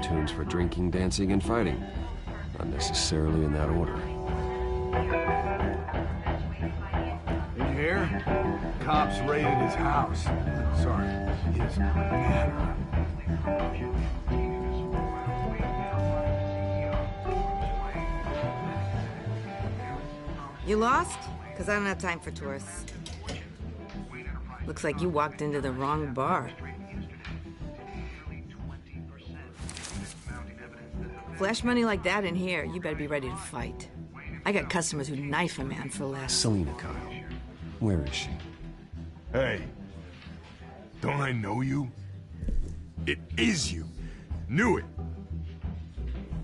Tunes for drinking, dancing, and fighting. Not necessarily in that order. In here, cops raided his house. Sorry, his manor. You lost? Because I don't have time for tourists. Looks like you walked into the wrong bar. Flash money like that in here, you better be ready to fight. I got customers who knife a man for less. Selina, Kyle. Where is she? Hey, don't I know you? It is you. Knew it.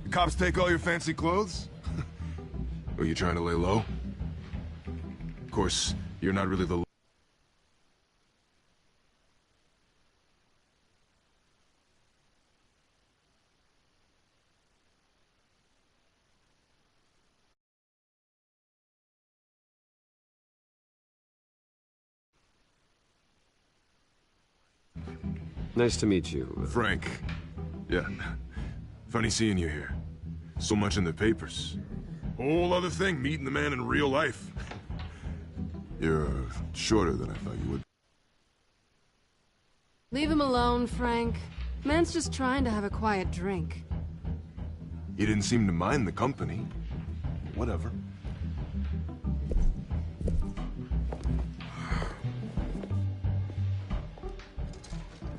The cops take all your fancy clothes? Are you trying to lay low? Of course, you're not really the... Nice to meet you. Frank. Yeah. Funny seeing you here. So much in the papers. Whole other thing, meeting the man in real life. You're shorter than I thought you would. Leave him alone, Frank. Man's just trying to have a quiet drink. You didn't seem to mind the company. Whatever.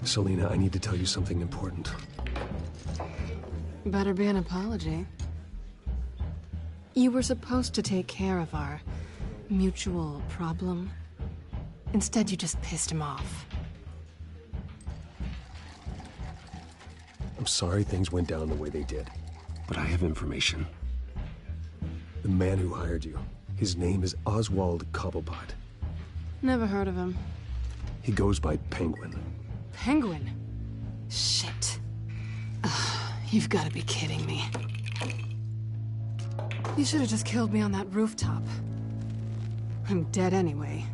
Selina, I need to tell you something important. Better be an apology. You were supposed to take care of our mutual problem. Instead, you just pissed him off. I'm sorry things went down the way they did, but I have information. The man who hired you, his name is Oswald Cobblepot. Never heard of him. He goes by Penguin. Penguin? Shit. Ugh, you've got to be kidding me. You should have just killed me on that rooftop. I'm dead anyway.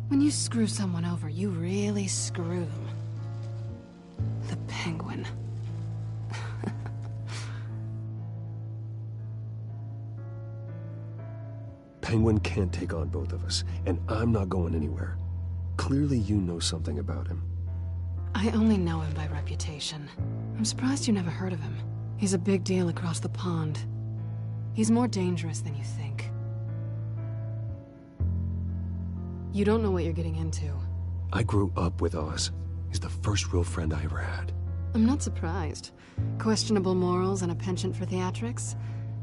When you screw someone over, you really screw them. The Penguin. Penguin can't take on both of us, and I'm not going anywhere. Clearly you know something about him. I only know him by reputation. I'm surprised you never heard of him. He's a big deal across the pond. He's more dangerous than you think. You don't know what you're getting into. I grew up with Oz. He's the first real friend I ever had. I'm not surprised. Questionable morals and a penchant for theatrics.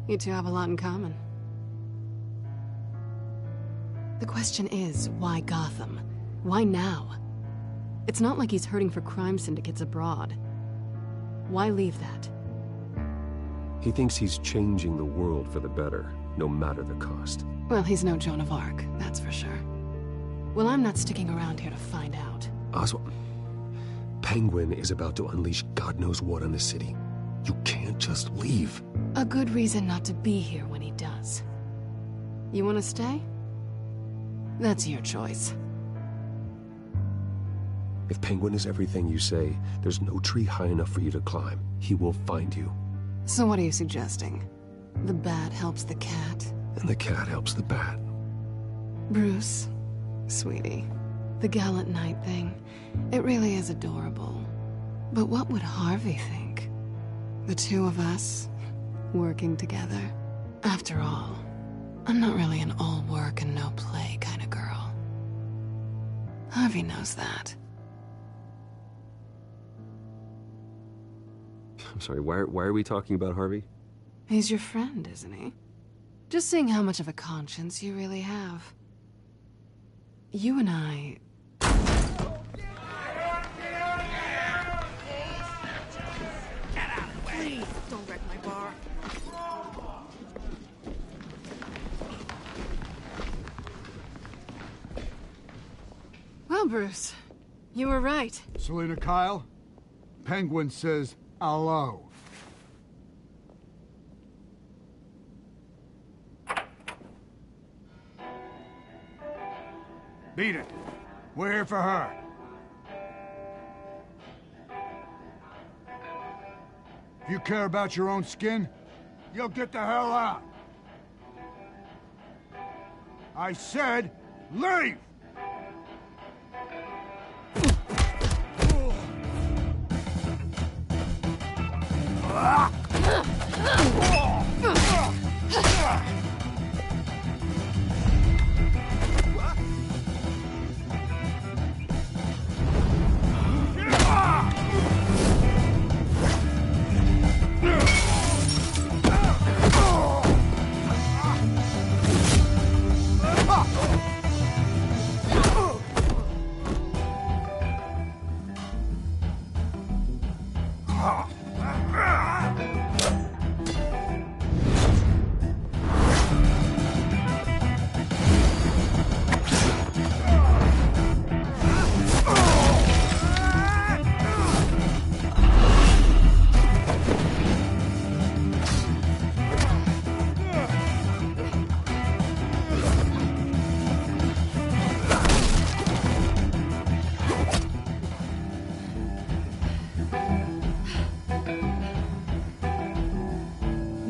You two have a lot in common. The question is, why Gotham? Why now? It's not like he's hurting for crime syndicates abroad. Why leave that? He thinks he's changing the world for the better, no matter the cost. Well, he's no Joan of Arc, that's for sure. Well, I'm not sticking around here to find out. Oswald, Penguin is about to unleash God knows what on the city. You can't just leave. A good reason not to be here when he does. You want to stay? That's your choice. If Penguin is everything you say, there's no tree high enough for you to climb. He will find you. So what are you suggesting? The bat helps the cat? And the cat helps the bat. Bruce, sweetie, the gallant knight thing, it really is adorable. But what would Harvey think? The two of us, working together. After all, I'm not really an all work and no play kind of girl. Harvey knows that. I'm sorry, why are we talking about Harvey? He's your friend, isn't he? Just seeing how much of a conscience you really have. You and I... Please, don't wreck my bar. Well, Bruce, you were right. Selina Kyle? Penguin says hello. Beat it. We're here for her. If you care about your own skin, you'll get the hell out. I said, leave!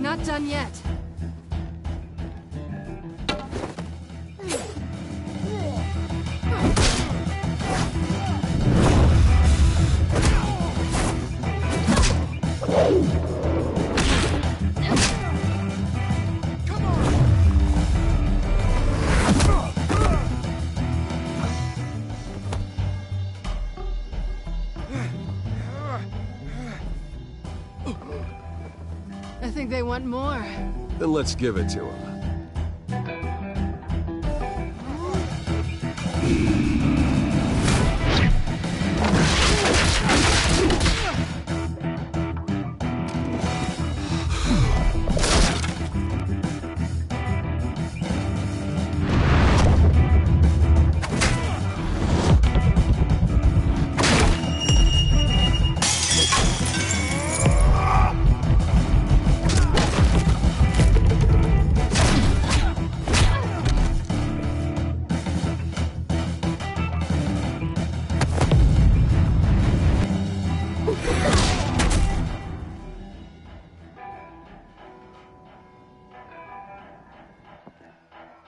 Not done yet. I think they want more. Then let's give it to him.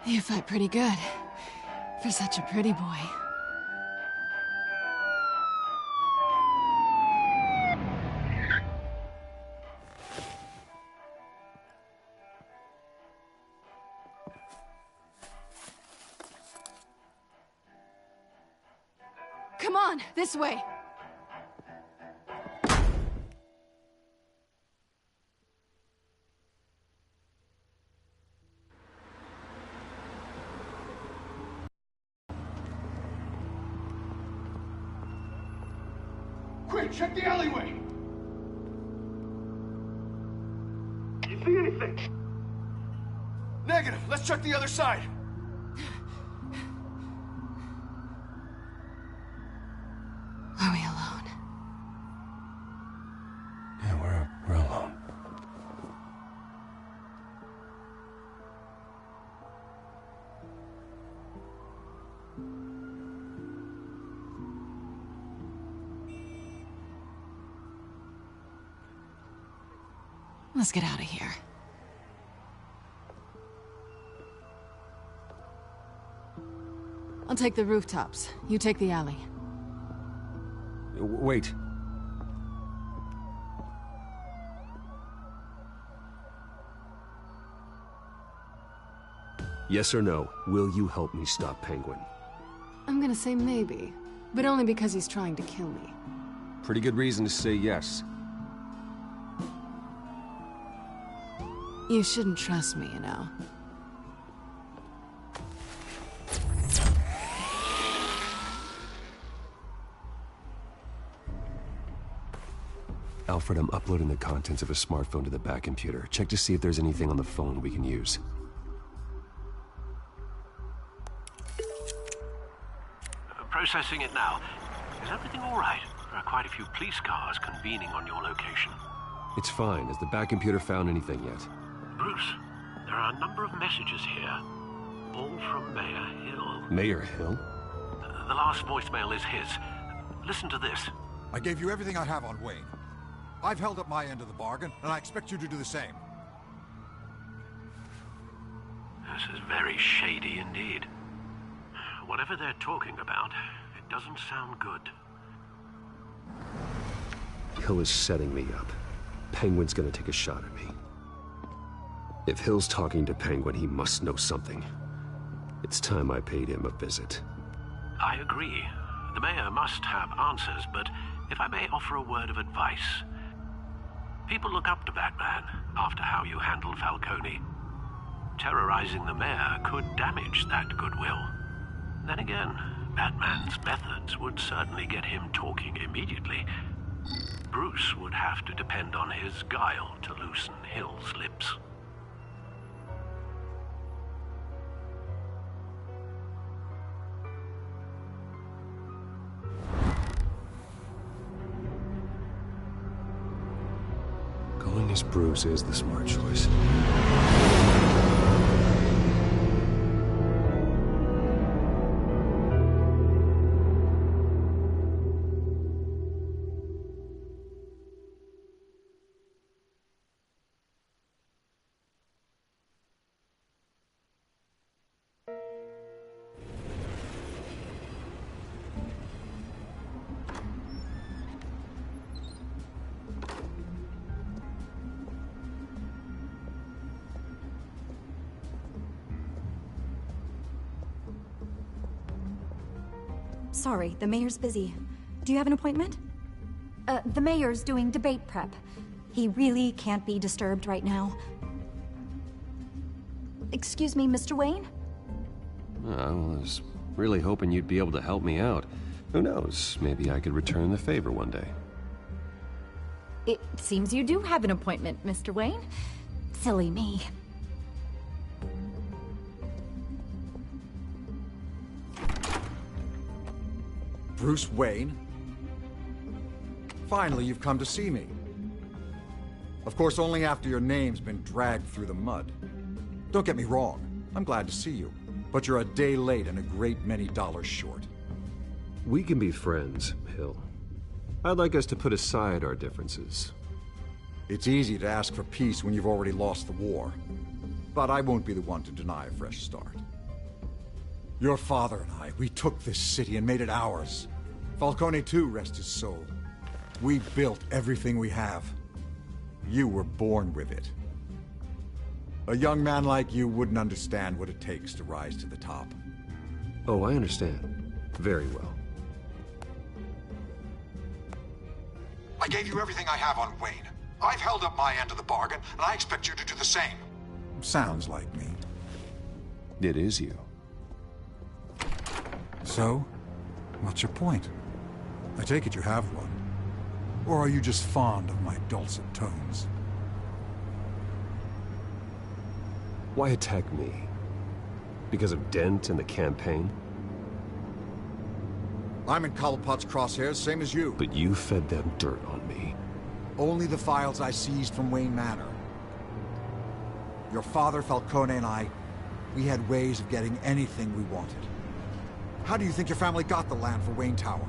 You fight pretty good. For such a pretty boy. Come on, this way. Quick, check the alleyway! You see anything? Negative. Let's check the other side. Are we alone? Yeah, we're alone. Let's get out of here. I'll take the rooftops. You take the alley. Wait. Yes or no, will you help me stop Penguin? I'm gonna say maybe, but only because he's trying to kill me. Pretty good reason to say yes. You shouldn't trust me, you know. Alfred, I'm uploading the contents of a smartphone to the back computer. Check to see if there's anything on the phone we can use. Processing it now. Is everything all right? There are quite a few police cars convening on your location. It's fine. Has the back computer found anything yet? Bruce, there are a number of messages here. All from Mayor Hill. Mayor Hill? The last voicemail is his. Listen to this. I gave you everything I have on Wayne. I've held up my end of the bargain, and I expect you to do the same. This is very shady indeed. Whatever they're talking about, it doesn't sound good. Hill is setting me up. Penguin's gonna take a shot at me. If Hill's talking to Penguin, he must know something. It's time I paid him a visit. I agree. The mayor must have answers, but if I may offer a word of advice. People look up to Batman after how you handled Falcone. Terrorizing the mayor could damage that goodwill. Then again, Batman's methods would certainly get him talking immediately. Bruce would have to depend on his guile to loosen Hill's lips. Going as Bruce is the smart choice. Sorry, the mayor's busy. Do you have an appointment? The mayor's doing debate prep. He really can't be disturbed right now. Excuse me, Mr. Wayne? I was really hoping you'd be able to help me out. Who knows, maybe I could return the favor one day. It seems you do have an appointment, Mr. Wayne. Silly me. Bruce Wayne? Finally, you've come to see me. Of course, only after your name's been dragged through the mud. Don't get me wrong, I'm glad to see you. But you're a day late and a great many dollars short. We can be friends, Hill. I'd like us to put aside our differences. It's easy to ask for peace when you've already lost the war. But I won't be the one to deny a fresh start. Your father and I, we took this city and made it ours. Falcone too, rest his soul. We built everything we have. You were born with it. A young man like you wouldn't understand what it takes to rise to the top. Oh, I understand. Very well. I gave you everything I have on Wayne. I've held up my end of the bargain, and I expect you to do the same. Sounds like me. It is you. So, what's your point? I take it you have one. Or are you just fond of my dulcet tones? Why attack me? Because of Dent and the campaign? I'm in Cobblepot's crosshairs, same as you. But you fed them dirt on me. Only the files I seized from Wayne Manor. Your father, Falcone, and I, we had ways of getting anything we wanted. How do you think your family got the land for Wayne Tower?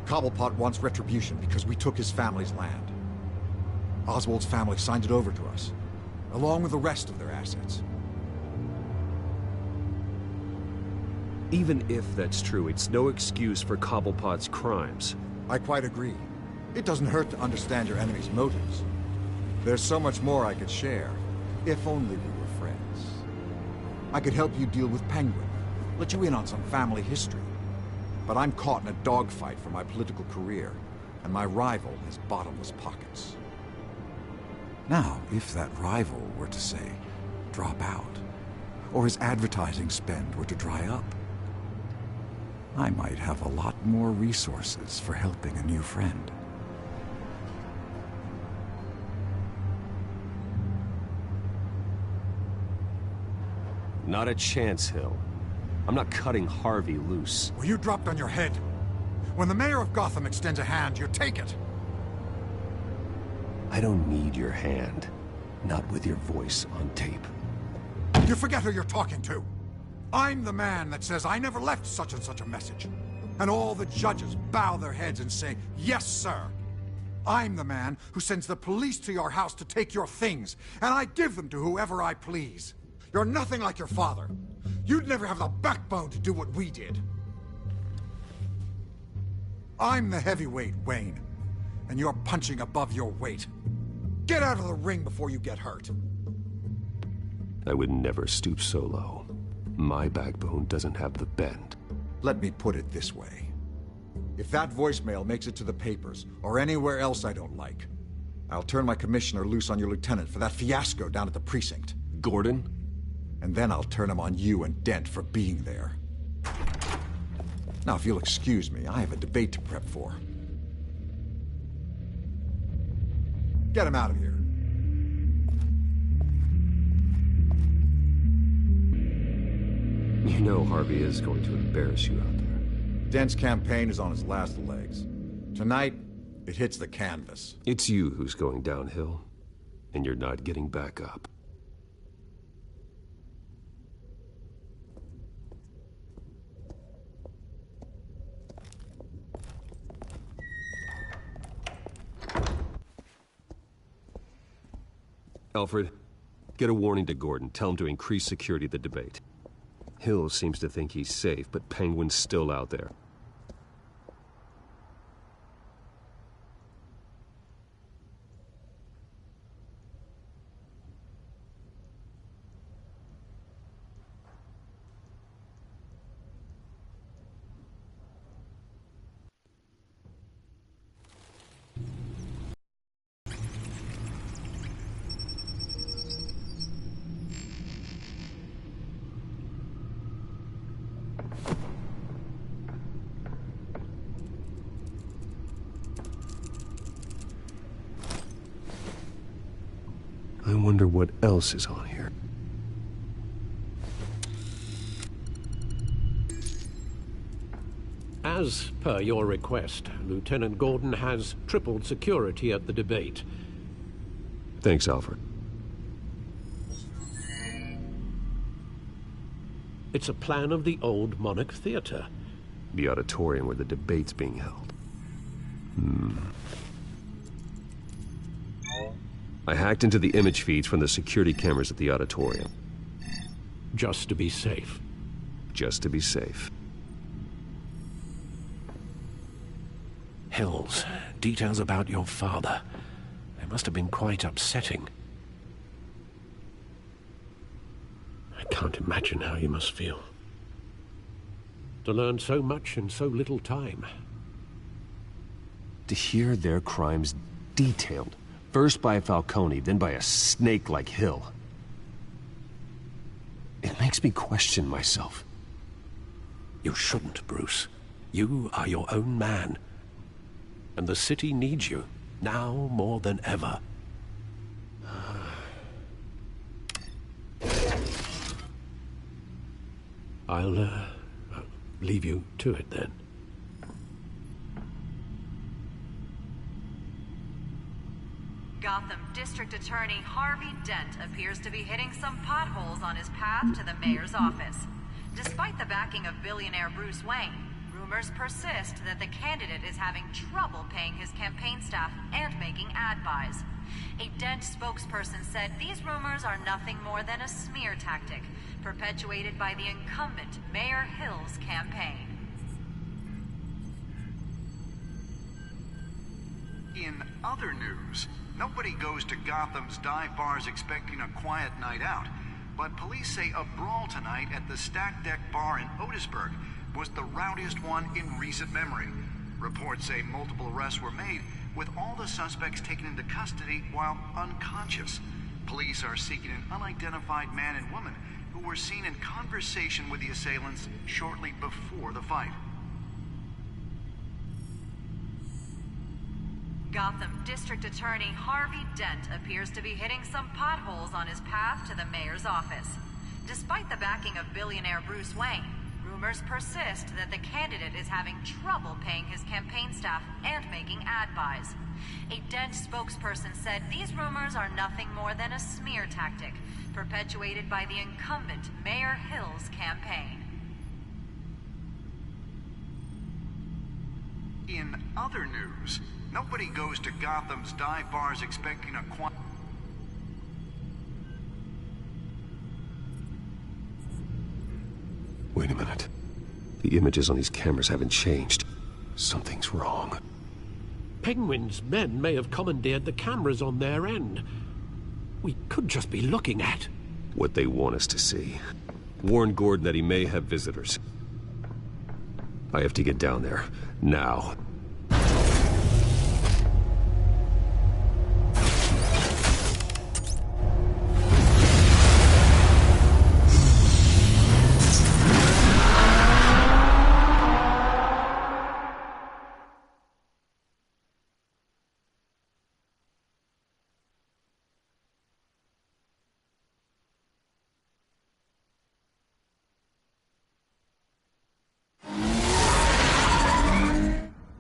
Cobblepot wants retribution because we took his family's land. Oswald's family signed it over to us, along with the rest of their assets. Even if that's true, it's no excuse for Cobblepot's crimes. I quite agree. It doesn't hurt to understand your enemy's motives. There's so much more I could share, if only we were friends. I could help you deal with Penguin, let you in on some family history. But I'm caught in a dogfight for my political career, and my rival has bottomless pockets. Now, if that rival were to say, drop out, or his advertising spend were to dry up, I might have a lot more resources for helping a new friend. Not a chance, Hill. I'm not cutting Harvey loose. Well, you dropped on your head. When the mayor of Gotham extends a hand, you take it. I don't need your hand. Not with your voice on tape. You forget who you're talking to. I'm the man that says I never left such and such a message. And all the judges bow their heads and say, yes, sir. I'm the man who sends the police to your house to take your things, and I give them to whoever I please. You're nothing like your father. You'd never have the backbone to do what we did. I'm the heavyweight, Wayne, and you're punching above your weight. Get out of the ring before you get hurt. I would never stoop so low. My backbone doesn't have the bend. Let me put it this way. If that voicemail makes it to the papers, or anywhere else I don't like, I'll turn my commissioner loose on your lieutenant for that fiasco down at the precinct. Gordon? And then I'll turn him on you and Dent for being there. Now, if you'll excuse me, I have a debate to prep for. Get him out of here. You know Harvey is going to embarrass you out there. Dent's campaign is on its last legs. Tonight, it hits the canvas. It's you who's going downhill, and you're not getting back up. Alfred, get a warning to Gordon. Tell him to increase security at the debate. Hill seems to think he's safe, but Penguin's still out there. I wonder what else is on here. As per your request, Lieutenant Gordon has tripled security at the debate. Thanks, Alfred. It's a plan of the old Monarch Theater. The auditorium where the debate's being held. I hacked into the image feeds from the security cameras at the auditorium. Just to be safe. Just to be safe. Hills, details about your father. They must have been quite upsetting. I can't imagine how you must feel. To learn so much in so little time. To hear their crimes detailed. First by Falcone, then by a snake like Hill. It makes me question myself. You shouldn't, Bruce. You are your own man. And the city needs you, now more than ever. I'll leave you to it then. Gotham District Attorney Harvey Dent appears to be hitting some potholes on his path to the mayor's office. Despite the backing of billionaire Bruce Wayne, rumors persist that the candidate is having trouble paying his campaign staff and making ad buys. A Dent spokesperson said these rumors are nothing more than a smear tactic, perpetuated by the incumbent Mayor Hill's campaign. In other news, nobody goes to Gotham's dive bars expecting a quiet night out. but police say a brawl tonight at the Stack Deck Bar in Otisburg was the rowdiest one in recent memory. Reports say multiple arrests were made, with all the suspects taken into custody while unconscious. Police are seeking an unidentified man and woman who were seen in conversation with the assailants shortly before the fight. Gotham District Attorney Harvey Dent appears to be hitting some potholes on his path to the mayor's office. Despite the backing of billionaire Bruce Wayne, rumors persist that the candidate is having trouble paying his campaign staff and making ad buys. A Dent spokesperson said these rumors are nothing more than a smear tactic, perpetuated by the incumbent Mayor Hill's campaign. In other news, nobody goes to Gotham's dive bars expecting a Wait a minute. The images on these cameras haven't changed. Something's wrong. Penguin's men may have commandeered the cameras on their end. We could just be looking at what they want us to see. Warn Gordon that he may have visitors. I have to get down there, now.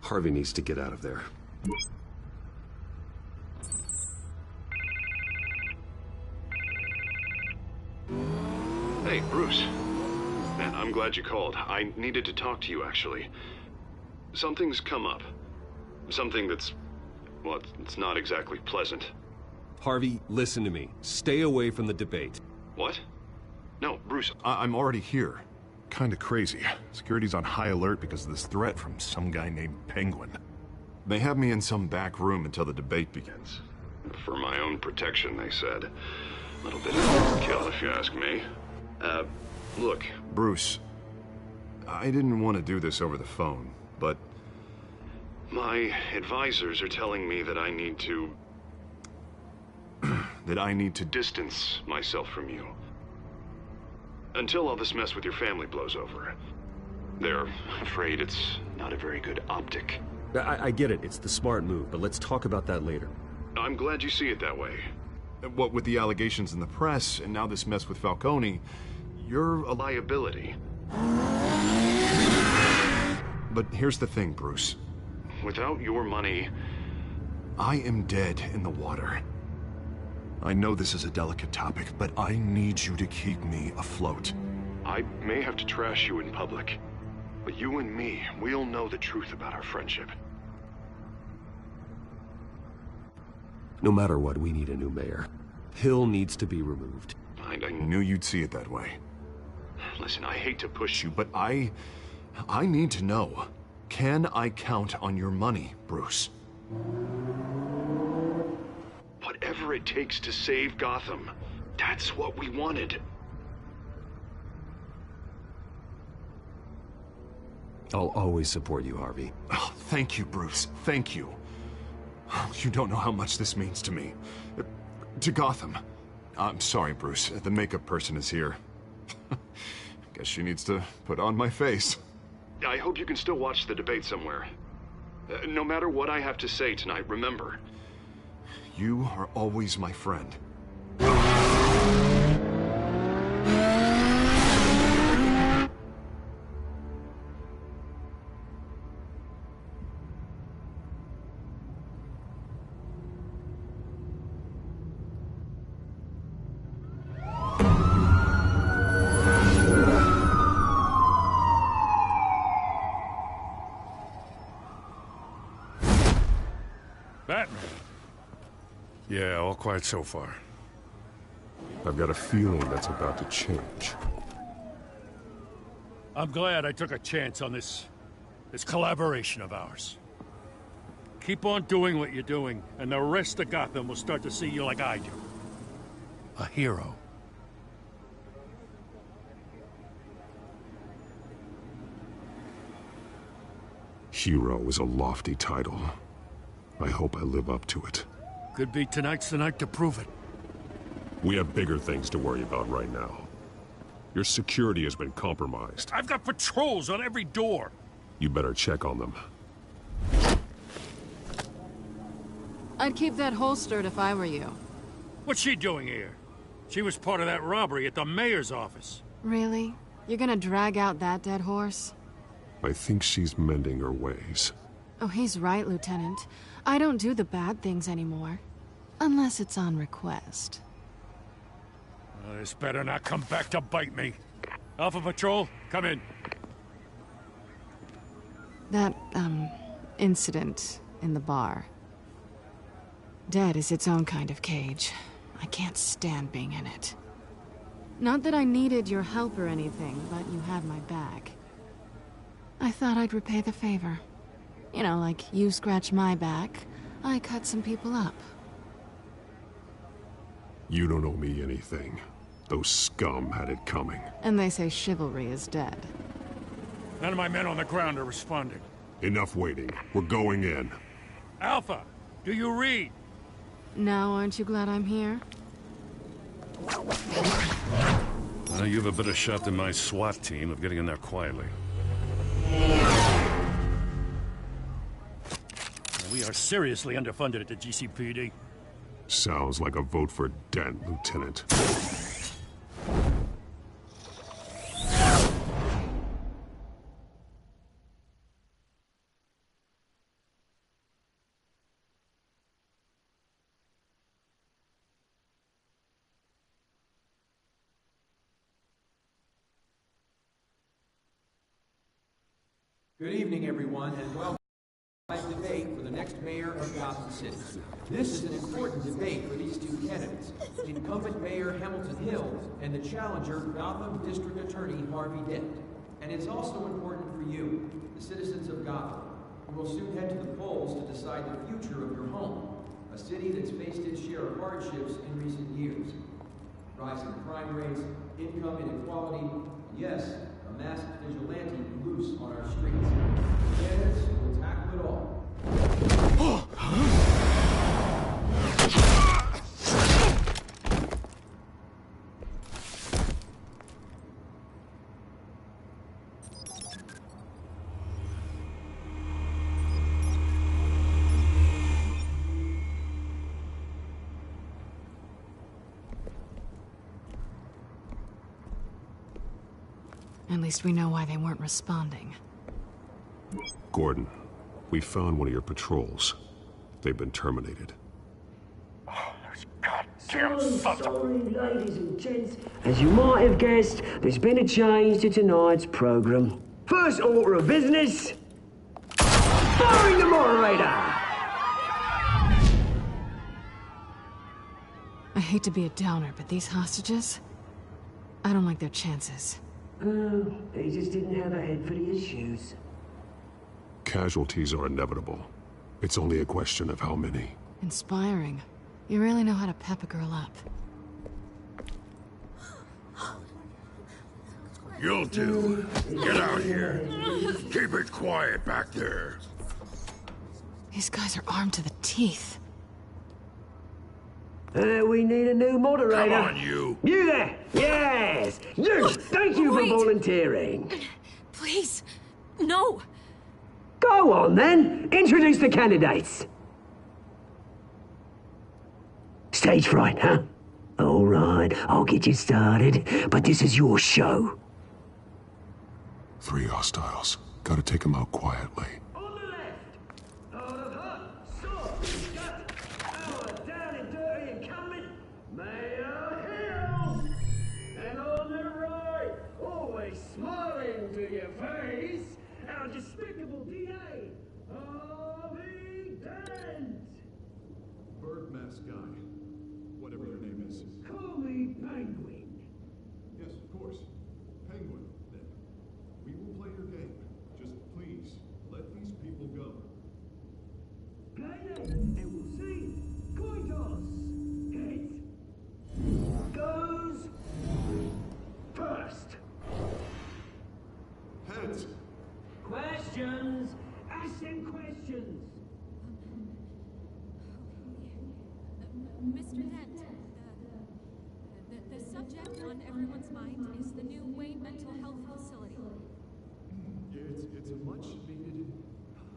Harvey needs to get out of there. Hey, Bruce. Man, I'm glad you called. I needed to talk to you, actually. Something's come up. Something that's... well, it's not exactly pleasant. Harvey, listen to me. Stay away from the debate. What? No, Bruce, I'm already here. Kinda crazy. Security's on high alert because of this threat from some guy named Penguin. They have me in some back room until the debate begins. For my own protection, they said. A little bit of overkill, if you ask me. Look. Bruce, I didn't want to do this over the phone, but... my advisors are telling me that I need to... that I need to distance myself from you. Until all this mess with your family blows over. They're afraid it's not a very good optic. I get it. It's the smart move, but let's talk about that later. I'm glad you see it that way. What with the allegations in the press, and now this mess with Falcone, you're a liability. But here's the thing, Bruce. Without your money... I am dead in the water. I know this is a delicate topic, but I need you to keep me afloat. I may have to trash you in public, but you and me, we'll know the truth about our friendship. No matter what, we need a new mayor. Hill needs to be removed. I knew you'd see it that way. Listen, I hate to push you, But I need to know. Can I count on your money, Bruce? Whatever it takes to save Gotham. That's what we wanted. I'll always support you, Harvey. Oh, thank you, Bruce. Thank you. You don't know how much this means to me. To Gotham. I'm sorry, Bruce. The makeup person is here. Guess she needs to put on my face. I hope you can still watch the debate somewhere. No matter what I have to say tonight, remember. You are always my friend. Batman. Yeah, all quiet so far. I've got a feeling that's about to change. I'm glad I took a chance on this collaboration of ours. Keep on doing what you're doing, and the rest of Gotham will start to see you like I do. A hero. Hero is a lofty title. I hope I live up to it. Could be tonight's the night to prove it. We have bigger things to worry about right now. Your security has been compromised. I've got patrols on every door. You better check on them. I'd keep that holstered if I were you. What's she doing here? She was part of that robbery at the mayor's office. Really? You're gonna drag out that dead horse? I think she's mending her ways. Oh, he's right, Lieutenant. I don't do the bad things anymore. Unless it's on request. This better not come back to bite me. Alpha Patrol, come in. That, incident in the bar. Dead is its own kind of cage. I can't stand being in it. Not that I needed your help or anything, but you had my back. I thought I'd repay the favor. You know, like you scratch my back, I cut some people up. You don't owe me anything. Those scum had it coming. And they say chivalry is dead. None of my men on the ground are responding. Enough waiting. We're going in. Alpha, do you read? Now, aren't you glad I'm here? You have a better shot than my SWAT team of getting in there quietly. We are seriously underfunded at the GCPD. Sounds like a vote for Dent, Lieutenant. Good evening, everyone, and welcome to the debate for the next mayor of Gotham City. This is an important debate for these two candidates, incumbent Mayor Hamilton Hill and the challenger, Gotham District Attorney Harvey Dent. And it's also important for you, the citizens of Gotham, who will soon head to the polls to decide the future of your home, a city that's faced its share of hardships in recent years. Rising crime rates, income inequality, and yes, a masked vigilante loose on our streets. Candidates will tackle it all. At least we know why they weren't responding. Gordon, we found one of your patrols. They've been terminated. Oh, those goddamn sons of... Sorry, ladies and gents. As you might have guessed, there's been a change to tonight's program. First order of business... firing the moderator! I hate to be a downer, but these hostages... I don't like their chances. Oh, they just didn't have a head for the issues. Casualties are inevitable. It's only a question of how many. Inspiring. You really know how to pep a girl up. You'll do. Get out here. Keep it quiet back there. These guys are armed to the teeth. We need a new moderator. Come on, you. You there! Yes! You! Thank you for volunteering. Please. No. Go on, then. Introduce the candidates. Stage fright, huh? All right, I'll get you started, but this is your show. 3 hostiles. Gotta take them out quietly. On the left, out of hot, soft, gut, our down and dirty incumbent, Mayor Hill. And on the right, always smiling to your face, our despicable DA, Harvey Dent. Bird mask guy. Whatever your name is. Call me Penguin. Yes, of course. Penguin, then. We will play your game. Just please, let these people go. Play it, and we'll see. Coin toss. Heads. Goes first. Heads. Questions? As is the new Wayne Mental Health Facility. It's a much-needed,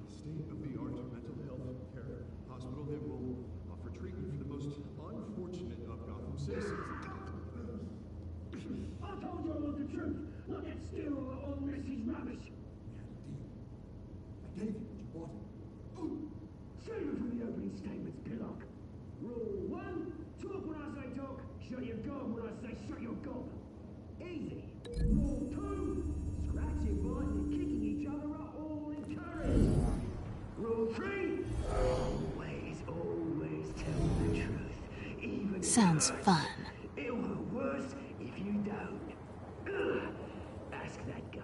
state-of-the-art mental health care hospital that will offer treatment for the most unfortunate of Gotham citizens. I told you all the truth. Not that still all this is rubbish. I gave you what you wanted. Save it for the opening statements, Pillock. Rule 1, talk when I say talk, shut your gob when I say shut your gob. Easy. Rule 2, scratching, biting, and kicking each other are all encouraged. Rule 3, always tell the truth. Even Sounds fun. It'll hurt worse if you don't. Ask that guy.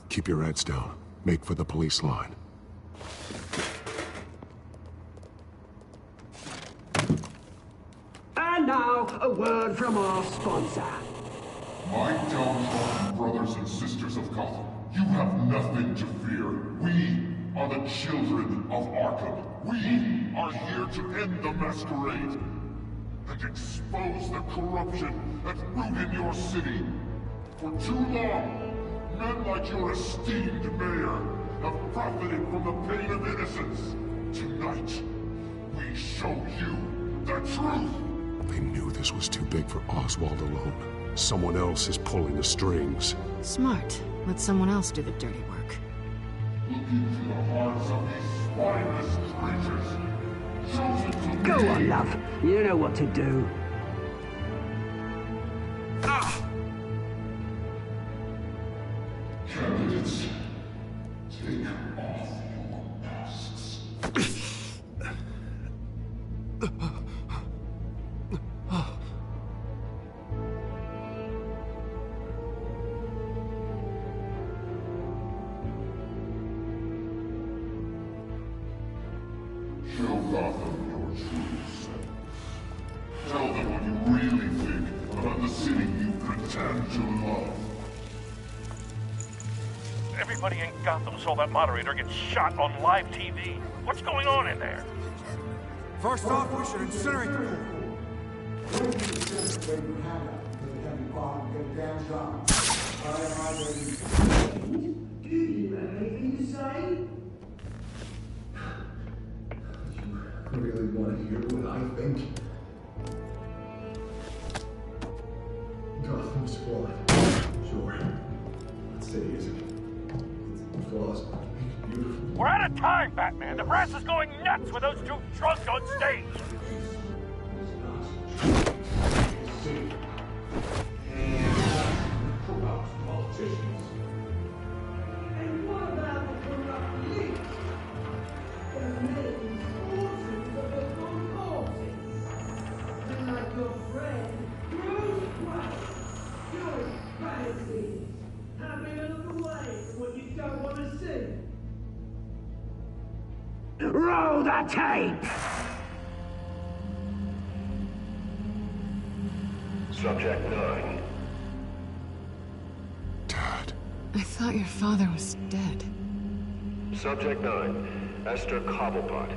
Keep your heads down. Make for the police line. And now, a word from our sponsor. My downtrodden brothers and sisters of Gotham, you have nothing to fear. We are the children of Arkham. We are here to end the masquerade and expose the corruption that rooted your city. For too long, men like your esteemed mayor have profited from the pain of innocence. Tonight, we show you the truth. They knew this was too big for Oswald alone. Someone else is pulling the strings. Smart. Let someone else do the dirty work. Look into the hearts of these spineless creatures. Chosen to Go on, love. You know what to do. Candidates, take off your masks. Show Gotham your true self. Tell them what you really think about the city you pretend to love. Everybody in Gotham saw that moderator get shot on live TV. What's going on in there? First off, we should incinerate the Do you have anything to say? You really want to hear what I think? Gotham's flawed. Sure. That city isn't. Its flaws make it beautiful. We're out of time, Batman. The brass is going nuts with those two drunks on stage. Corrupt politicians. And what about the corrupt elite? They're making fortunes of their own causes. And like your friend, Bruce Wayne, you're crazy. Having a look away from what you don't want to see. Roll the tape! Subject 9. I thought your father was dead. Subject 9. Esther Cobblepot.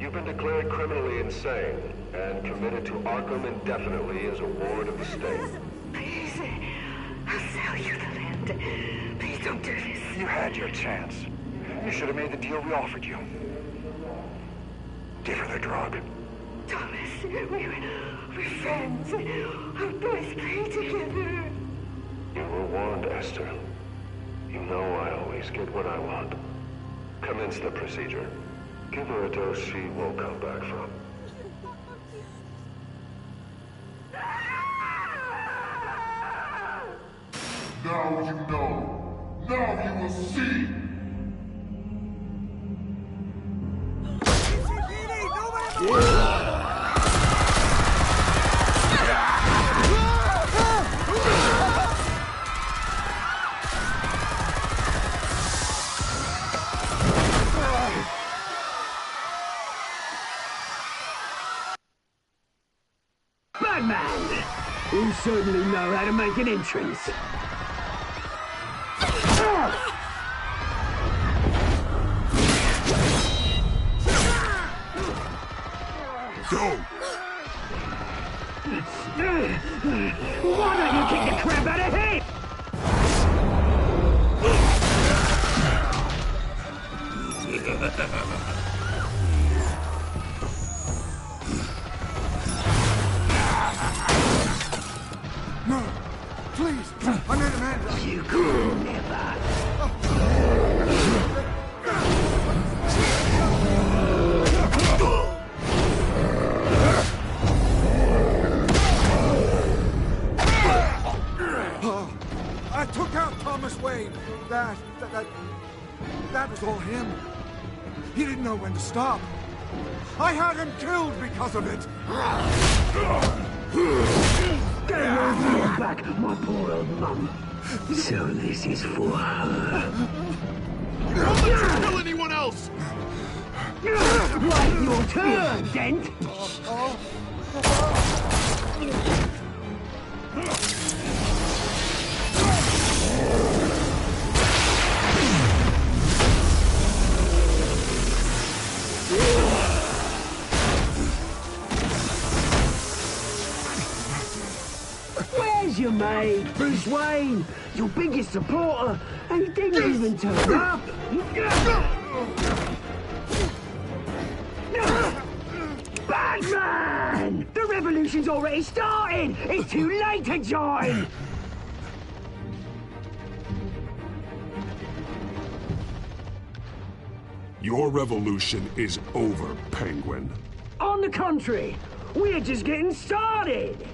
You've been declared criminally insane and committed to Arkham indefinitely as a ward of the state. Please, I'll sell you the land. Please don't do this. You had your chance. You should have made the deal we offered you. Give her the drug. Thomas, we're friends. Our boys pray together. You were warned, Esther. You know I always get what I want. Commence the procedure. Give her a dose she won't come back from. Now you know. Now you will see. Batman! You certainly know how to make an entrance. Why don't you kick the crap out of him? No! Please! I made a man! You could never! I took out Thomas Wayne. That was all him. He didn't know when to stop. I had him killed because of it. Get your back, my poor old mum. So this is for her. Don't let you kill anyone else! Right, your turn, Dent. Where's your mate, Bruce Wayne? Your biggest supporter, and he didn't even turn up. Batman! The revolution's already started! It's too late to join! Your revolution is over, Penguin. On the contrary, we're just getting started!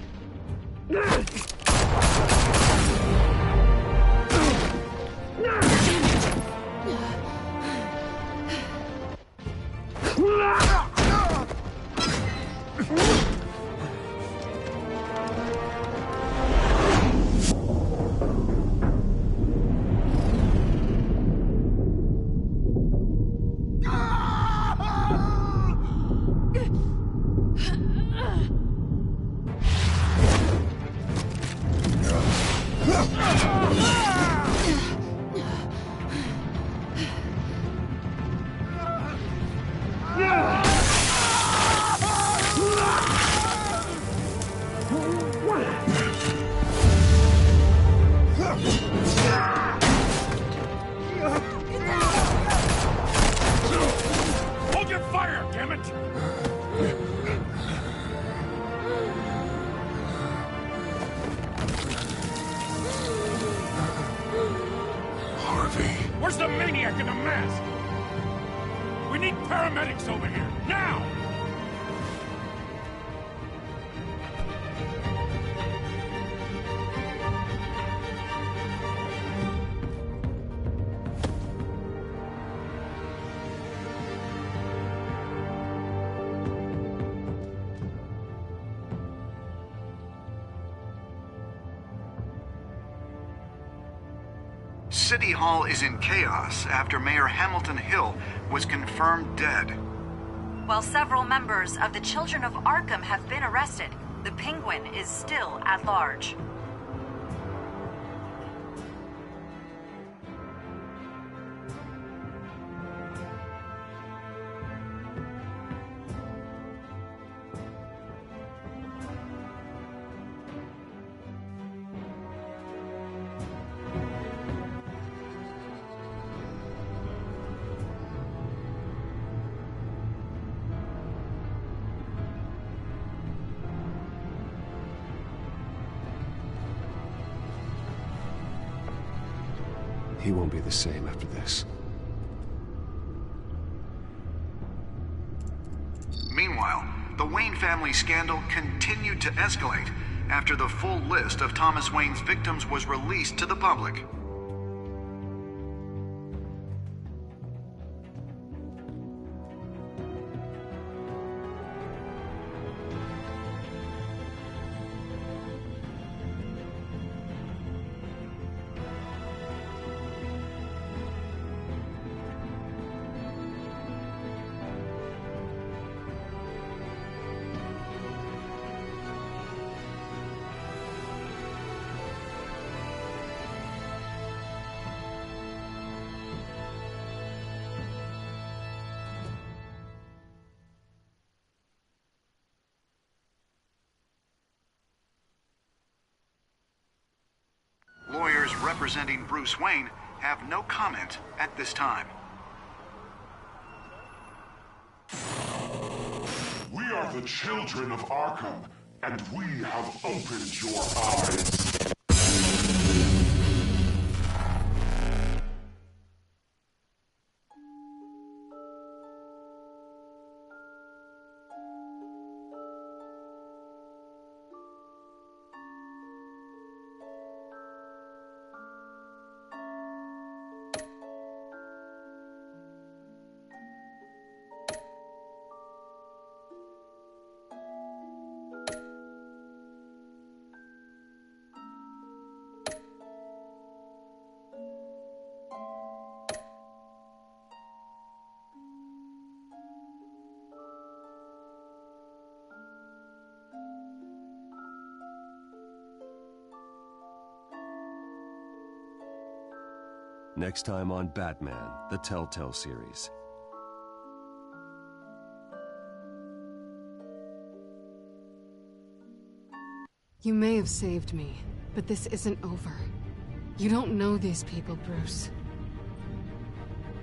Hold your fire, damn it! Harvey. Where's the maniac in the mask? We need paramedics over here, now! City Hall is in chaos after Mayor Hamilton Hill was confirmed dead. While several members of the Children of Arkham have been arrested, the Penguin is still at large. He won't be the same after this. Meanwhile, the Wayne family scandal continued to escalate after the full list of Thomas Wayne's victims was released to the public. Lawyers representing Bruce Wayne have no comment at this time. We are the children of Arkham, and we have opened your eyes. Next time on Batman, the Telltale series. You may have saved me, but this isn't over. You don't know these people, Bruce.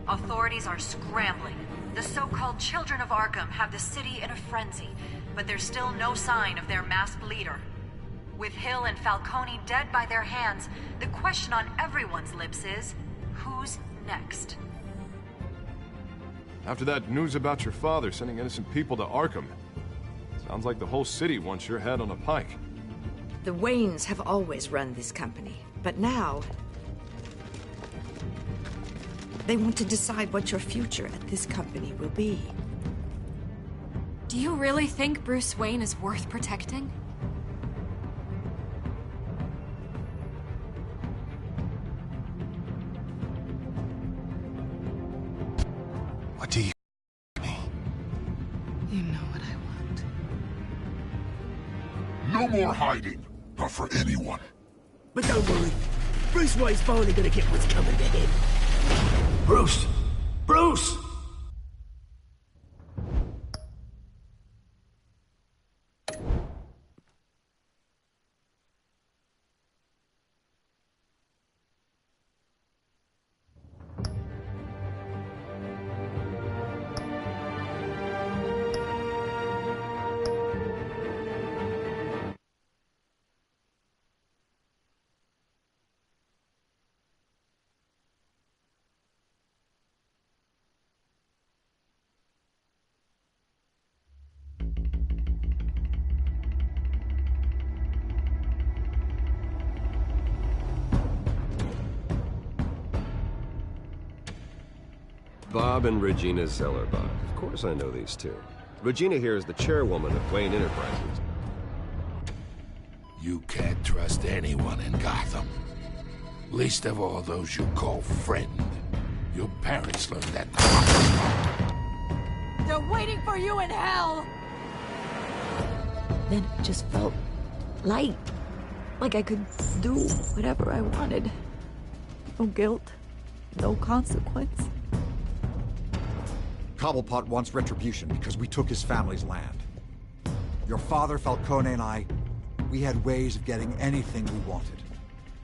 Authorities are scrambling. The so-called Children of Arkham have the city in a frenzy, but there's still no sign of their masked leader. With Hill and Falcone dead by their hands, the question on everyone's lips is, who's next? After that news about your father sending innocent people to Arkham, sounds like the whole city wants your head on a pike. The Waynes have always run this company, but now they want to decide what your future at this company will be. Do you really think Bruce Wayne is worth protecting? What do you You know what I want. No more hiding, not for anyone. But don't worry, Bruce Wayne's finally gonna get what's coming to him. Bruce! Bruce! Bob and Regina Zellerbach. Of course I know these two. Regina here is the chairwoman of Wayne Enterprises. You can't trust anyone in Gotham. Least of all those you call friend. Your parents learned that. They're waiting for you in hell! Then it just felt light. Like I could do whatever I wanted. No guilt, no consequence. Cobblepot wants retribution because we took his family's land. Your father, Falcone, and I, we had ways of getting anything we wanted.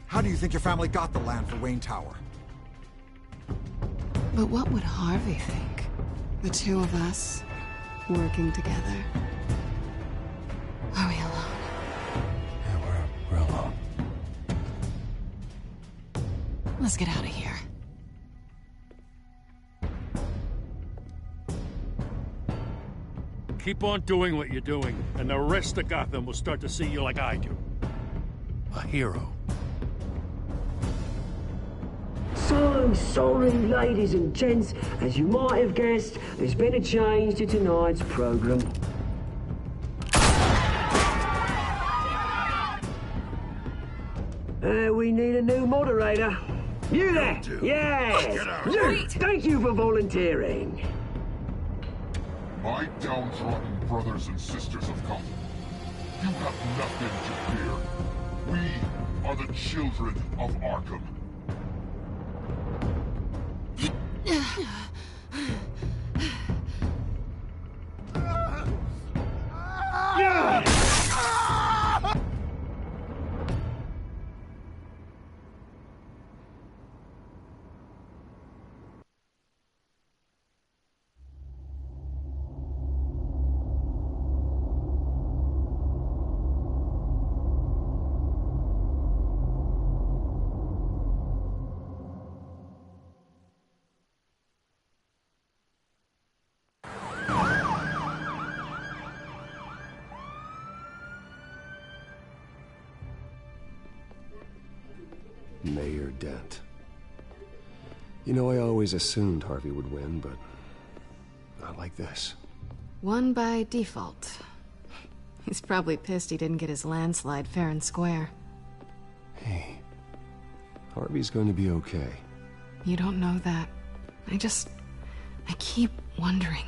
How do you think your family got the land for Wayne Tower? But what would Harvey think? The two of us, working together. Are we alone? Yeah, we're alone. Let's get out of here. Keep on doing what you're doing, and the rest of Gotham will start to see you like I do. A hero. So sorry, ladies and gents. As you might have guessed, there's been a change to tonight's program. We need a new moderator. You there? Yes! You! Thank you for volunteering. My downtrodden brothers and sisters of Gotham, you have nothing to fear. We are the children of Arkham. Mayor Dent. You know, I always assumed Harvey would win, but not like this. Won by default. He's probably pissed he didn't get his landslide fair and square. Hey, Harvey's going to be okay. You don't know that. I keep wondering.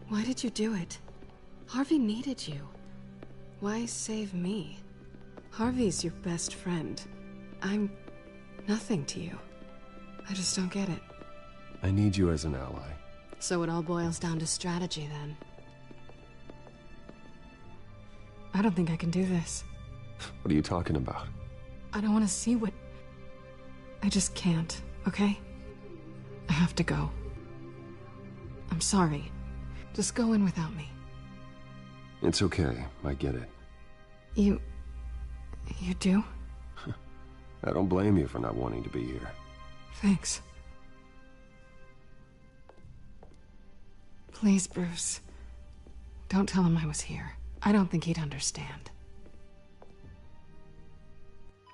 Why did you do it? Harvey needed you. Why save me? Harvey's your best friend. I'm nothing to you. I just don't get it. I need you as an ally. So it all boils down to strategy, then. I don't think I can do this. What are you talking about? I don't want to see what... I just can't, okay? I have to go. I'm sorry. Just go in without me. It's okay. I get it. You do? I don't blame you for not wanting to be here. Thanks. Please, Bruce. Don't tell him I was here. I don't think he'd understand.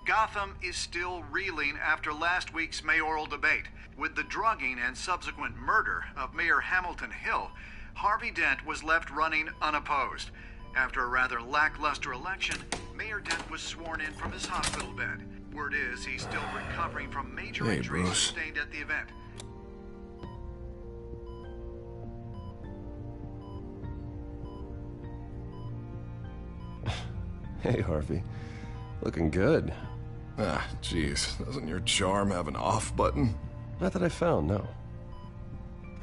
Gotham is still reeling after last week's mayoral debate. With the drugging and subsequent murder of Mayor Hamilton Hill, Harvey Dent was left running unopposed. After a rather lackluster election, Mayor Dent was sworn in from his hospital bed. Word is he's still recovering from major injuries sustained at the event. Hey, Harvey. Looking good. Ah, jeez. Doesn't your charm have an off button? Not that I found, no.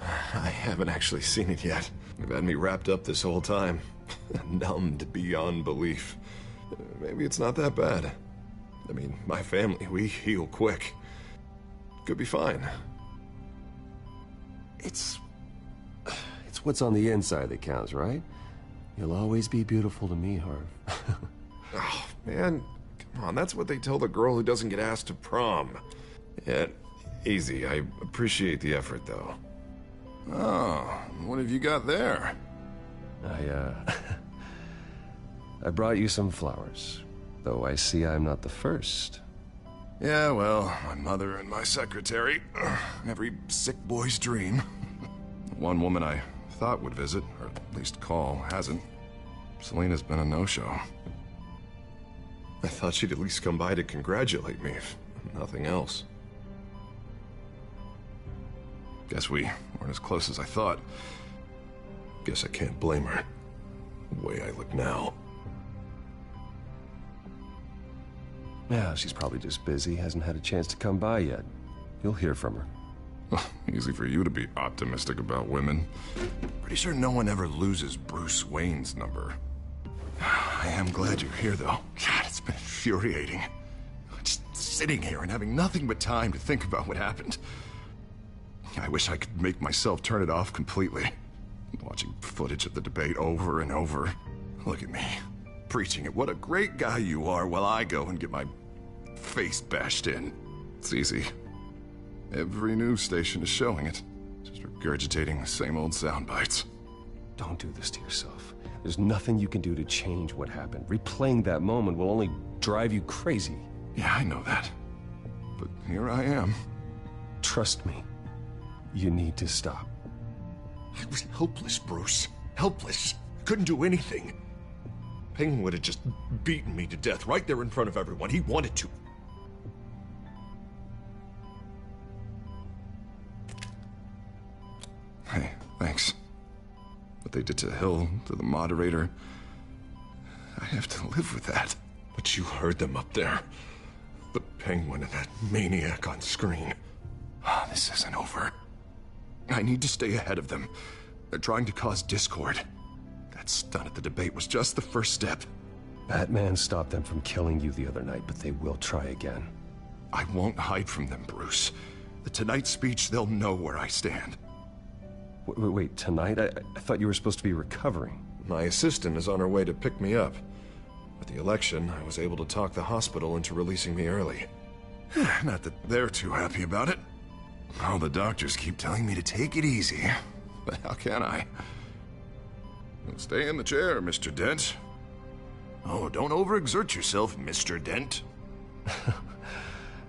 I haven't actually seen it yet. You've had me wrapped up this whole time. Numbed beyond belief. Maybe it's not that bad. I mean, my family, we heal quick. Could be fine. It's what's on the inside that counts, right? You'll always be beautiful to me, Harv. Oh, man. Come on, that's what they tell the girl who doesn't get asked to prom. Yeah, easy. I appreciate the effort, though. Oh, what have you got there? I brought you some flowers. Though I see I'm not the first. Yeah, well, my mother and my secretary. Every sick boy's dream. One woman I thought would visit, or at least call, hasn't. Selena's been a no-show. I thought she'd at least come by to congratulate me, if nothing else. Guess we weren't as close as I thought. Guess I can't blame her. The way I look now. Yeah, she's probably just busy, hasn't had a chance to come by yet. You'll hear from her. Easy for you to be optimistic about women. Pretty sure no one ever loses Bruce Wayne's number. I am glad you're here, though. God, it's been infuriating. Just sitting here and having nothing but time to think about what happened. I wish I could make myself turn it off completely. Watching footage of the debate over and over. Look at me, preaching at what a great guy you are while I go and get my face bashed in. It's easy. Every news station is showing it. Just regurgitating the same old sound bites. Don't do this to yourself. There's nothing you can do to change what happened. Replaying that moment will only drive you crazy. Yeah, I know that. But here I am. Trust me. You need to stop. I was helpless, Bruce. Helpless. Couldn't do anything. Penguin would have just beaten me to death right there in front of everyone. He wanted to. Hey, thanks. What they did to Hill, to the moderator, I have to live with that. But you heard them up there. The Penguin and that maniac on screen. This isn't over. I need to stay ahead of them. They're trying to cause discord. That stunt at the debate was just the first step. Batman stopped them from killing you the other night, but they will try again. I won't hide from them, Bruce. The Tonight speech, they'll know where I stand. Wait, tonight? I thought you were supposed to be recovering. My assistant is on her way to pick me up. With the election, I was able to talk the hospital into releasing me early. Not that they're too happy about it. All the doctors keep telling me to take it easy. But how can I? Stay in the chair, Mr. Dent. Oh, don't overexert yourself, Mr. Dent.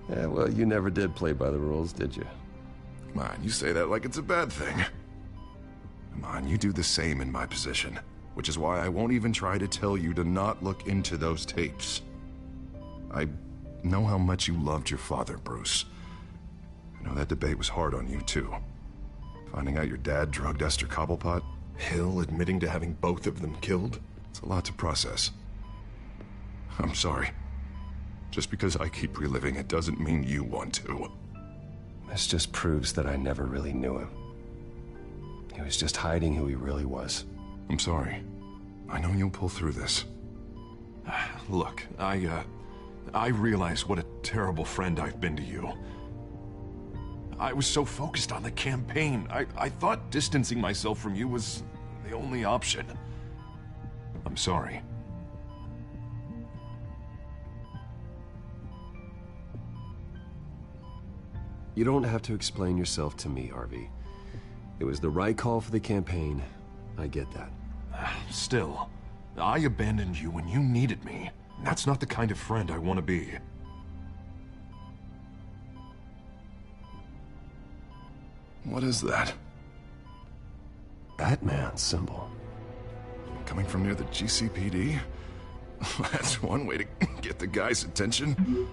Yeah, well, you never did play by the rules, did you? Come on, you say that like it's a bad thing. Come on, you do the same in my position. Which is why I won't even try to tell you to not look into those tapes. I know how much you loved your father, Bruce. I know that debate was hard on you, too. Finding out your dad drugged Esther Cobblepot, Hill admitting to having both of them killed. It's a lot to process. I'm sorry. Just because I keep reliving it doesn't mean you want to. This just proves that I never really knew him. He was just hiding who he really was. I'm sorry. I know you'll pull through this. Look, I realize what a terrible friend I've been to you. I was so focused on the campaign. I thought distancing myself from you was the only option. I'm sorry. You don't have to explain yourself to me, Harvey. It was the right call for the campaign. I get that. Still, I abandoned you when you needed me. That's not the kind of friend I want to be. What is that? Batman symbol. Coming from near the GCPD? That's one way to get the guy's attention.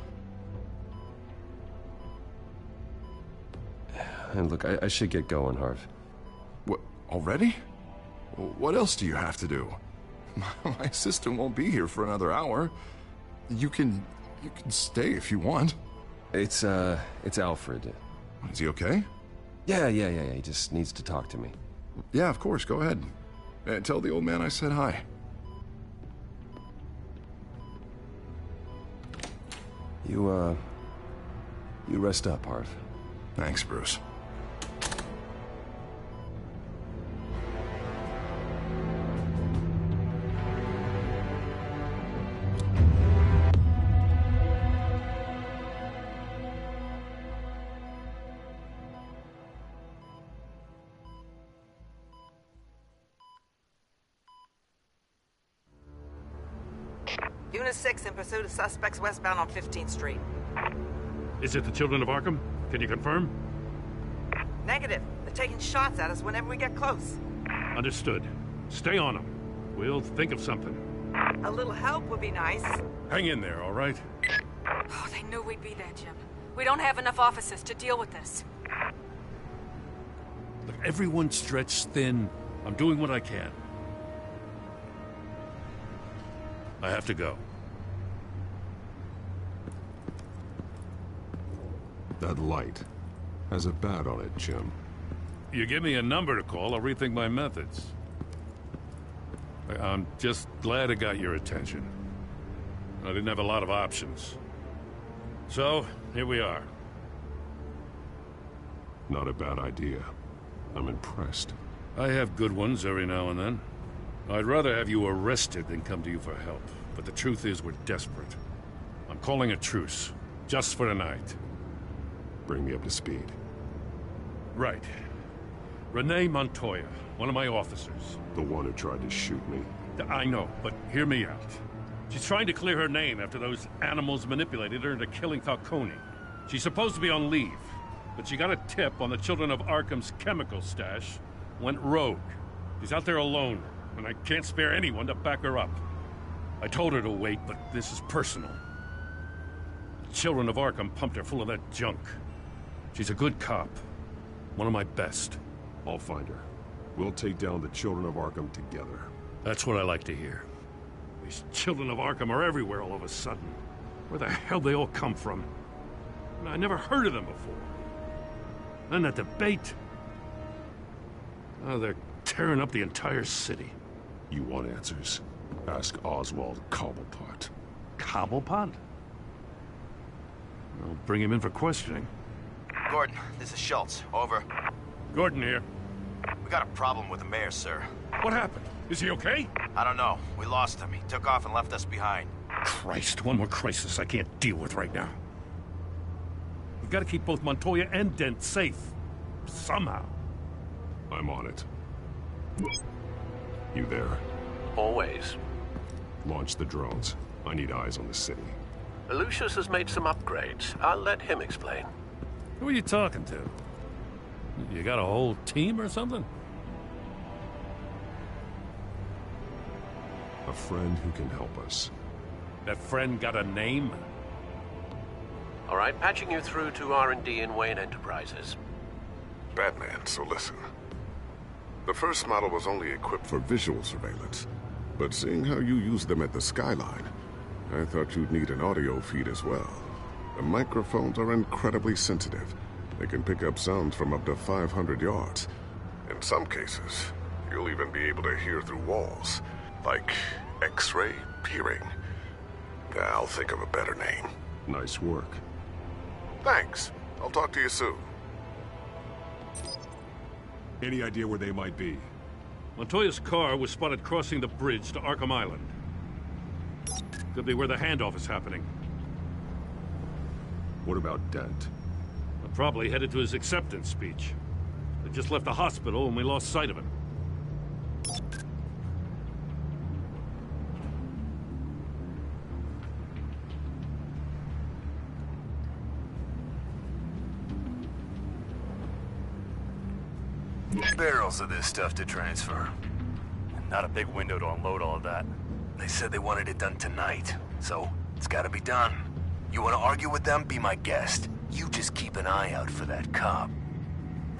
And look, I should get going, Harv. What, already? What else do you have to do? My assistant won't be here for another hour. You can stay if you want. It's Alfred. Is he okay? Yeah. He just needs to talk to me. Yeah, of course. Go ahead. Tell the old man I said hi. You rest up, Harv. Thanks, Bruce. Unit 6 in pursuit of suspects westbound on 15th Street. Is it the Children of Arkham? Can you confirm? Negative. They're taking shots at us whenever we get close. Understood. Stay on them. We'll think of something. A little help would be nice. Hang in there, all right? Oh, they knew we'd be there, Jim. We don't have enough officers to deal with this. Look, everyone's stretched thin. I'm doing what I can. I have to go. That light has a bat on it, Jim. You give me a number to call, I'll rethink my methods. I'm just glad it got your attention. I didn't have a lot of options. So, here we are. Not a bad idea. I'm impressed. I have good ones every now and then. I'd rather have you arrested than come to you for help. But the truth is, we're desperate. I'm calling a truce. Just for tonight. Bring me up to speed. Right. Renee Montoya, one of my officers. The one who tried to shoot me? I know, but hear me out. She's trying to clear her name after those animals manipulated her into killing Falcone. She's supposed to be on leave, but she got a tip on the Children of Arkham's chemical stash, went rogue. She's out there alone, and I can't spare anyone to back her up. I told her to wait, but this is personal. The Children of Arkham pumped her full of that junk. She's a good cop. One of my best. I'll find her. We'll take down the Children of Arkham together. That's what I like to hear. These Children of Arkham are everywhere all of a sudden. Where the hell they all come from? I never heard of them before. Then that debate. Oh, they're tearing up the entire city. You want answers? Ask Oswald Cobblepot. Cobblepot? I'll bring him in for questioning. Gordon, this is Schultz. Over. Gordon here. We got a problem with the mayor, sir. What happened? Is he okay? I don't know. We lost him. He took off and left us behind. Christ, one more crisis I can't deal with right now. We've got to keep both Montoya and Dent safe. Somehow. I'm on it. You there? Always. Launch the drones. I need eyes on the city. Lucius has made some upgrades. I'll let him explain. Who are you talking to? You got a whole team or something? A friend who can help us. That friend got a name? All right, patching you through to R&D in Wayne Enterprises. Batman, so listen. The first model was only equipped for visual surveillance, but seeing how you use them at the Skyline, I thought you'd need an audio feed as well. The microphones are incredibly sensitive. They can pick up sounds from up to 500 yards. In some cases, you'll even be able to hear through walls, like X-ray peering. I'll think of a better name. Nice work. Thanks. I'll talk to you soon. Any idea where they might be? Montoya's car was spotted crossing the bridge to Arkham Island. Could be where the handoff is happening. What about Dent? I'm probably headed to his acceptance speech. They just left the hospital and we lost sight of him. Barrels of this stuff to transfer. Not a big window to unload all of that. They said they wanted it done tonight, so it's gotta be done. You wanna argue with them? Be my guest. You just keep an eye out for that cop.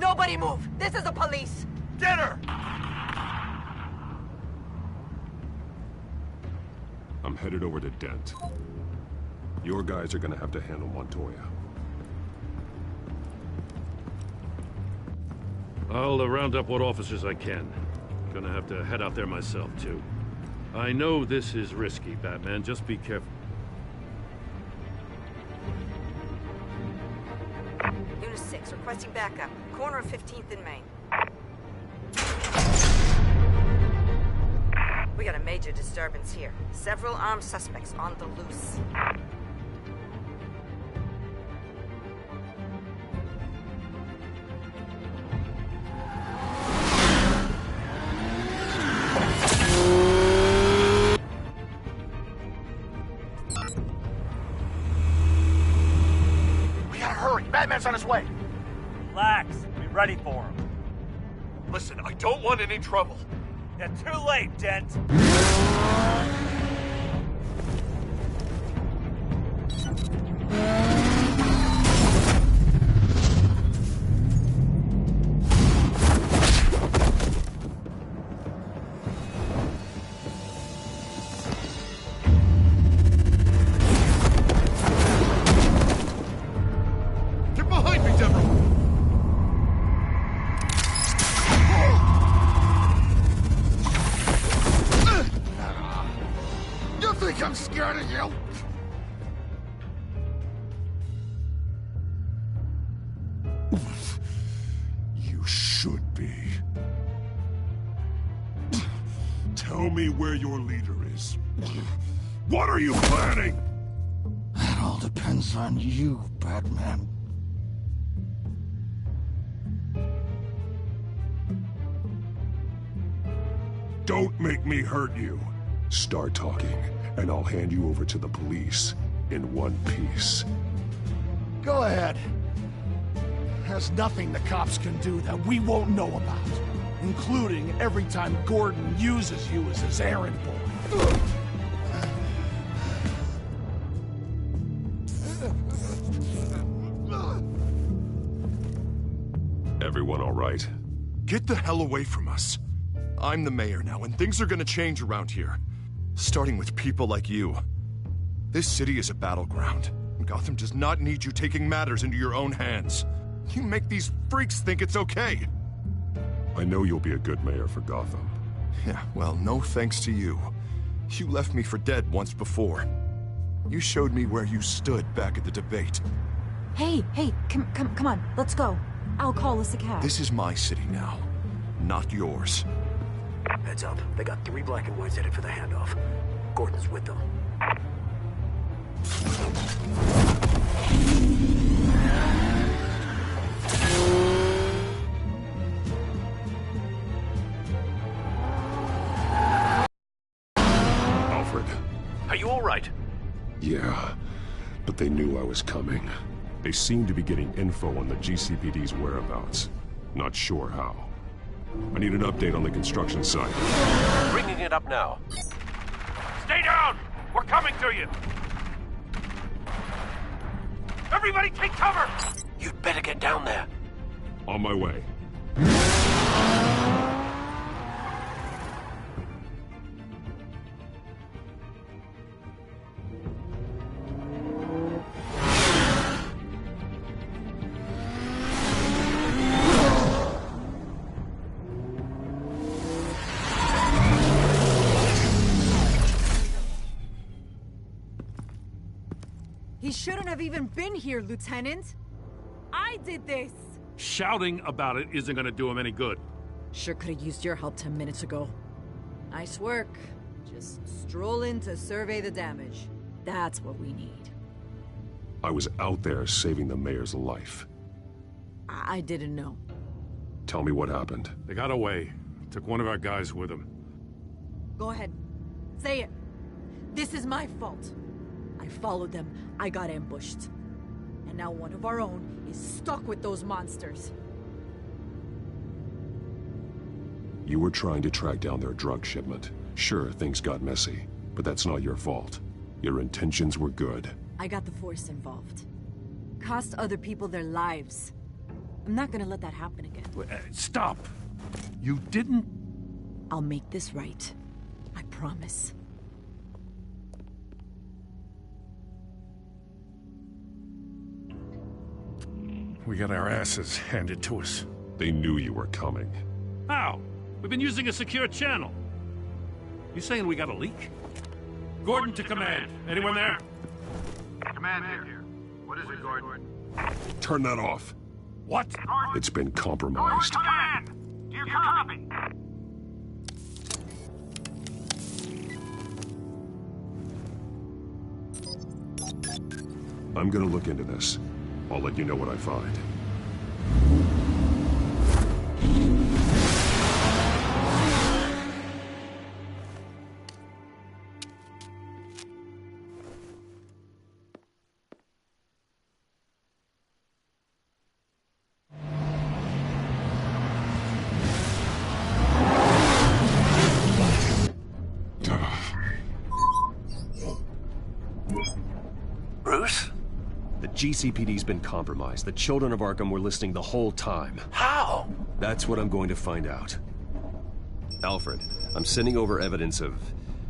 Nobody move! This is the police! Get her! I'm headed over to Dent. Your guys are gonna have to handle Montoya. I'll round up what officers I can. Gonna have to head out there myself, too. I know this is risky, Batman. Just be careful. Unit 6, requesting backup. Corner of 15th and Main. We got a major disturbance here. Several armed suspects on the loose. Batman's on his way. Relax. Be ready for him. Listen, I don't want any trouble. You're too late, Dent. I'm scared of you! You should be. Tell me where your leader is. What are you planning? That all depends on you, Batman. Don't make me hurt you. Start talking, and I'll hand you over to the police in one piece. Go ahead. There's nothing the cops can do that we won't know about. Including every time Gordon uses you as his errand boy. Everyone all right? Get the hell away from us. I'm the mayor now, and things are gonna change around here. Starting with people like you. This city is a battleground, and Gotham does not need you taking matters into your own hands. You make these freaks think it's okay. I know you'll be a good mayor for Gotham. Yeah, well, no thanks to you. You left me for dead once before. You showed me where you stood back at the debate. Hey, come on, let's go. I'll call us a cab. This is my city now, not yours. Heads up, they got 3 black and whites headed for the handoff. Gordon's with them. Alfred. Are you all right? Yeah, but they knew I was coming. They seem to be getting info on the GCPD's whereabouts. Not sure how. I need an update on the construction site. Bringing it up now. Stay down! We're coming to you! Everybody take cover! You'd better get down there. On my way. He shouldn't have even been here, Lieutenant. I did this. Shouting about it isn't gonna do him any good. Sure could have used your help 10 minutes ago. Nice work. Just stroll in to survey the damage. That's what we need. I was out there saving the mayor's life. I didn't know. Tell me what happened. They got away. Took one of our guys with them. Go ahead. Say it. This is my fault. I followed them. I got ambushed. And now one of our own is stuck with those monsters. You were trying to track down their drug shipment. Sure, things got messy, but that's not your fault. Your intentions were good. I got the Force involved. Cost other people their lives. I'm not gonna let that happen again. Stop! You didn't... I'll make this right. I promise. We got our asses handed to us. They knew you were coming. How? We've been using a secure channel. You saying we got a leak? Gordon to command. Anyone there? Command here. What is it, Gordon? Turn that off. What? It's been compromised. Command! Do you copy? I'm gonna look into this. I'll let you know what I find. Bruce? The GCPD's been compromised. The children of Arkham were listening the whole time. How? That's what I'm going to find out. Alfred, I'm sending over evidence of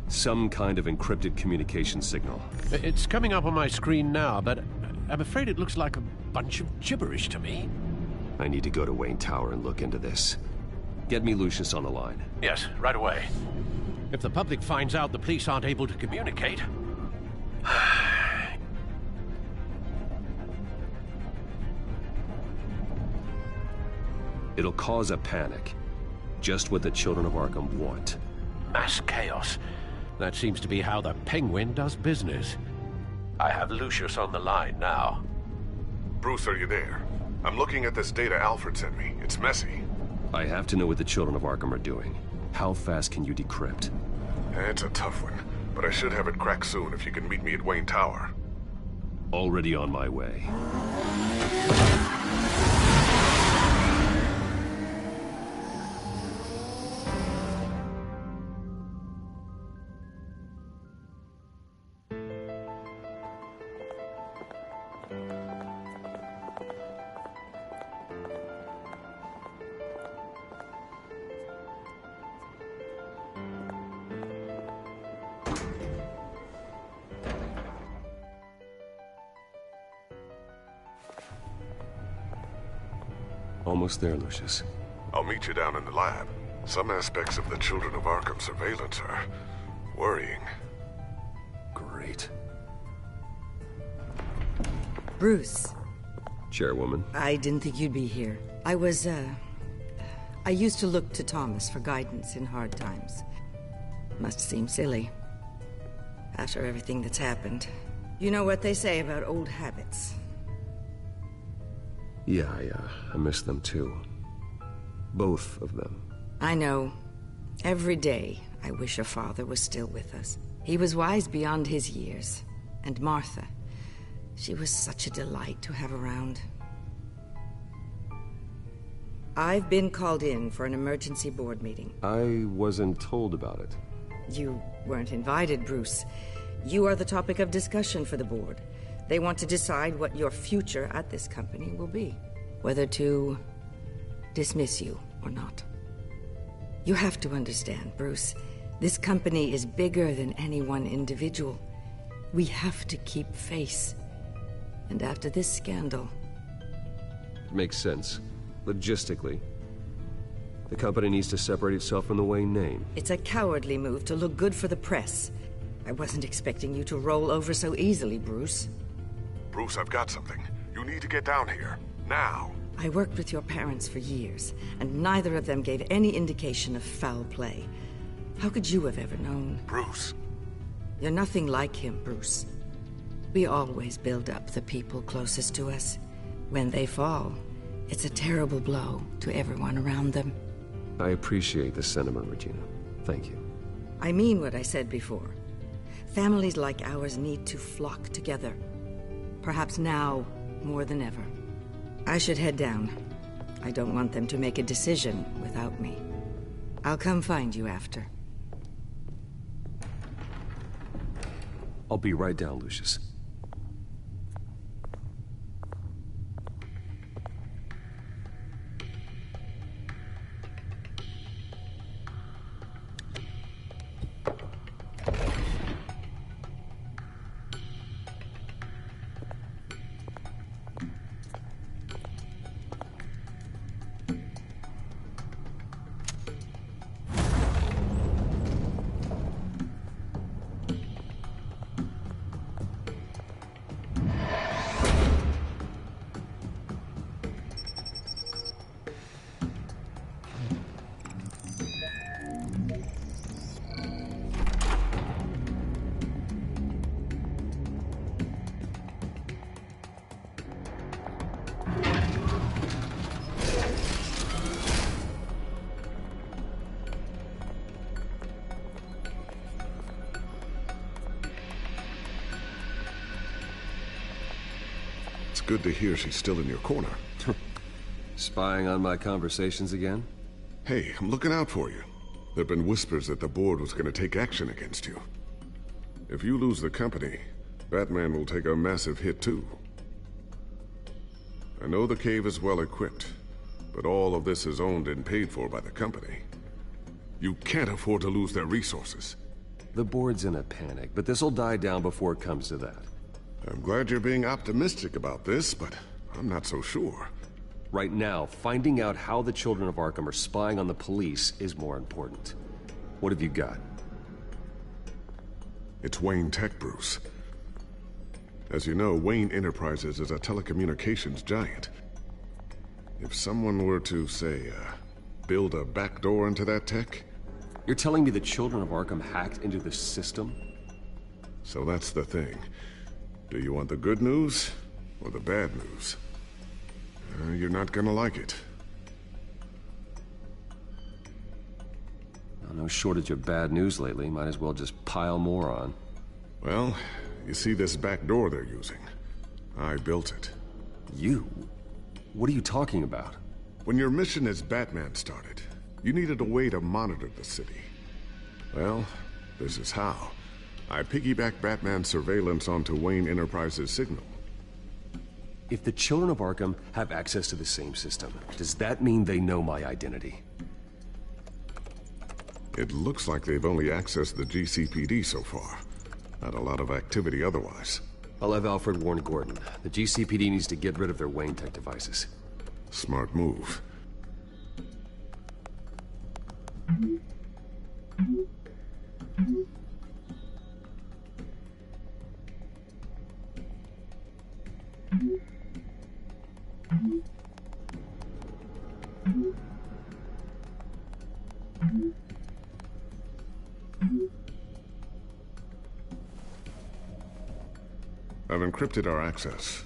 some kind of encrypted communication signal. It's coming up on my screen now, but I'm afraid it looks like a bunch of gibberish to me. I need to go to Wayne Tower and look into this. Get me Lucius on the line. Yes, right away. If the public finds out the police aren't able to communicate... It'll cause a panic. Just what the children of Arkham want. Mass chaos. That seems to be how the Penguin does business. I have Lucius on the line now. Bruce, are you there? I'm looking at this data Alfred sent me. It's messy. I have to know what the children of Arkham are doing. How fast can you decrypt? It's a tough one, but I should have it cracked soon if you can meet me at Wayne Tower. Already on my way. Almost there, Lucius. I'll meet you down in the lab. Some aspects of the Children of Arkham surveillance are worrying. Great. Bruce. Chairwoman. I didn't think you'd be here. I used to look to Thomas for guidance in hard times. Must seem silly. After everything that's happened. You know what they say about old habits. Yeah, I miss them too. Both of them. I know. Every day, I wish your father was still with us. He was wise beyond his years. And Martha, she was such a delight to have around. I've been called in for an emergency board meeting. I wasn't told about it. You weren't invited, Bruce. You are the topic of discussion for the board. They want to decide what your future at this company will be. Whether to dismiss you or not. You have to understand, Bruce. This company is bigger than any one individual. We have to keep face. And after this scandal... It makes sense. Logistically. The company needs to separate itself from the Wayne name. It's a cowardly move to look good for the press. I wasn't expecting you to roll over so easily, Bruce. Bruce, I've got something. You need to get down here. Now. I worked with your parents for years, and neither of them gave any indication of foul play. How could you have ever known? Bruce. You're nothing like him, Bruce. We always build up the people closest to us. When they fall, it's a terrible blow to everyone around them. I appreciate the sentiment, Regina. Thank you. I mean what I said before. Families like ours need to flock together. Perhaps now, more than ever. I should head down. I don't want them to make a decision without me. I'll come find you after. I'll be right down, Lucius. Good to hear she's still in your corner. Spying on my conversations again? Hey, I'm looking out for you. There've been whispers that the board was gonna take action against you. If you lose the company, Batman will take a massive hit too. I know the cave is well equipped, but all of this is owned and paid for by the company. You can't afford to lose their resources. The board's in a panic, but this'll die down before it comes to that. I'm glad you're being optimistic about this, but I'm not so sure. Right now, finding out how the Children of Arkham are spying on the police is more important. What have you got? It's Wayne Tech, Bruce. As you know, Wayne Enterprises is a telecommunications giant. If someone were to, say, build a backdoor into that tech... You're telling me the Children of Arkham hacked into the system? So that's the thing. Do you want the good news, or the bad news? You're not gonna like it. No shortage of bad news lately. Might as well just pile more on. Well, you see this back door they're using? I built it. You? What are you talking about? When your mission as Batman started, you needed a way to monitor the city. Well, this is how. I piggybacked Batman's surveillance onto Wayne Enterprises' signal. If the children of Arkham have access to the same system, does that mean they know my identity? It looks like they've only accessed the GCPD so far. Not a lot of activity otherwise. I'll have Alfred warn Gordon. The GCPD needs to get rid of their Wayne Tech devices. Smart move. I've encrypted our access.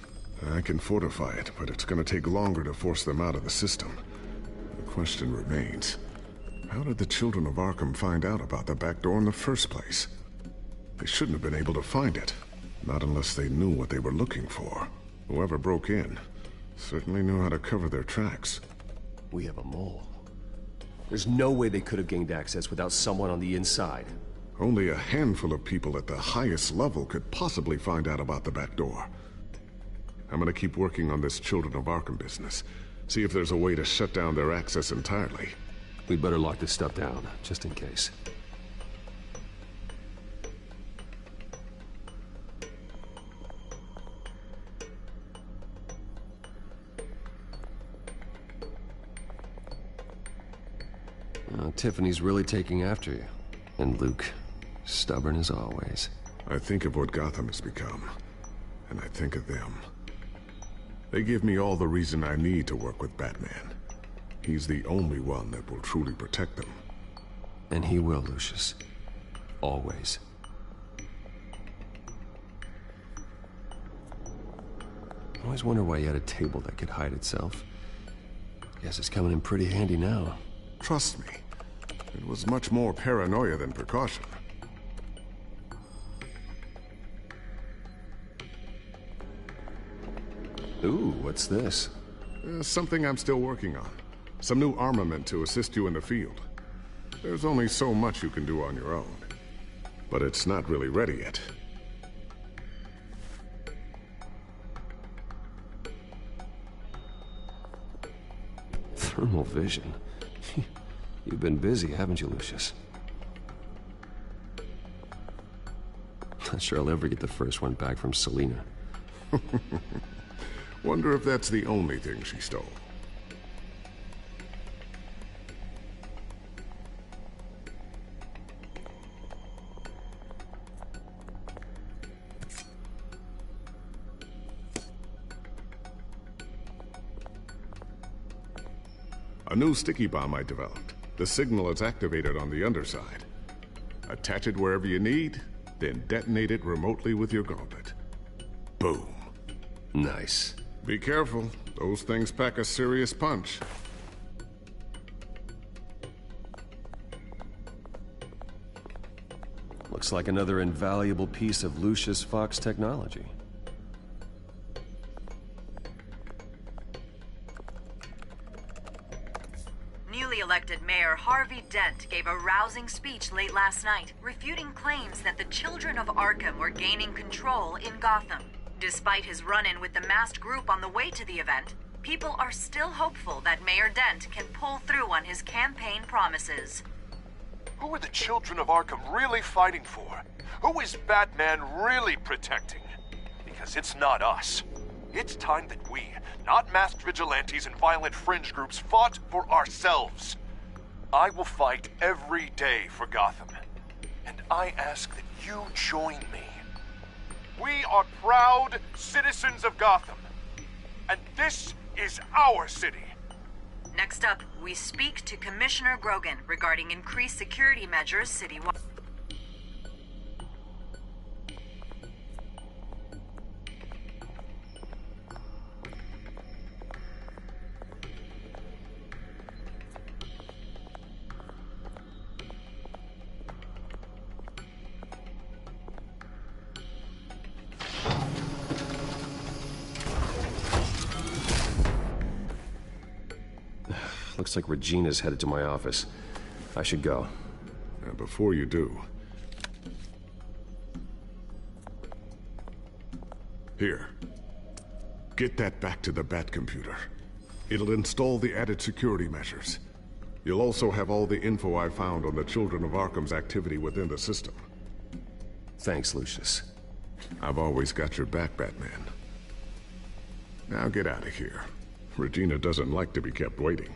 I can fortify it, but it's going to take longer to force them out of the system. The question remains, how did the children of Arkham find out about the back door in the first place? They shouldn't have been able to find it. Not unless they knew what they were looking for. Whoever broke in certainly knew how to cover their tracks. We have a mole. There's no way they could have gained access without someone on the inside. Only a handful of people at the highest level could possibly find out about the back door. I'm gonna keep working on this Children of Arkham business. See if there's a way to shut down their access entirely. We'd better lock this stuff down, just in case. Tiffany's really taking after you. And Luke, stubborn as always. I think of what Gotham has become, and I think of them. They give me all the reason I need to work with Batman. He's the only one that will truly protect them. And he will, Lucius. Always. I always wonder why he had a table that could hide itself. Guess it's coming in pretty handy now. Trust me, it was much more paranoia than precaution. Ooh, what's this? Something I'm still working on. Some new armament to assist you in the field. There's only so much you can do on your own. But it's not really ready yet. Thermal vision. You've been busy, haven't you, Lucius? Not sure I'll ever get the first one back from Selina. Wonder if that's the only thing she stole. A new sticky bomb I developed. The signal is activated on the underside. Attach it wherever you need, then detonate it remotely with your gauntlet. Boom. Nice. Be careful. Those things pack a serious punch. Looks like another invaluable piece of Lucius Fox technology. Newly elected Mayor Harvey Dent gave a rousing speech late last night, refuting claims that the children of Arkham were gaining control in Gotham. Despite his run-in with the masked group on the way to the event, people are still hopeful that Mayor Dent can pull through on his campaign promises. Who are the children of Arkham really fighting for? Who is Batman really protecting? Because it's not us. It's time that we, not masked vigilantes and violent fringe groups, fought for ourselves. I will fight every day for Gotham. And I ask that you join me. We are proud citizens of Gotham. And this is our city. Next up, we speak to Commissioner Grogan regarding increased security measures citywide. Looks like Regina's headed to my office. I should go. And before you do... Here. Get that back to the Bat computer. It'll install the added security measures. You'll also have all the info I found on the Children of Arkham's activity within the system. Thanks, Lucius. I've always got your back, Batman. Now get out of here. Regina doesn't like to be kept waiting.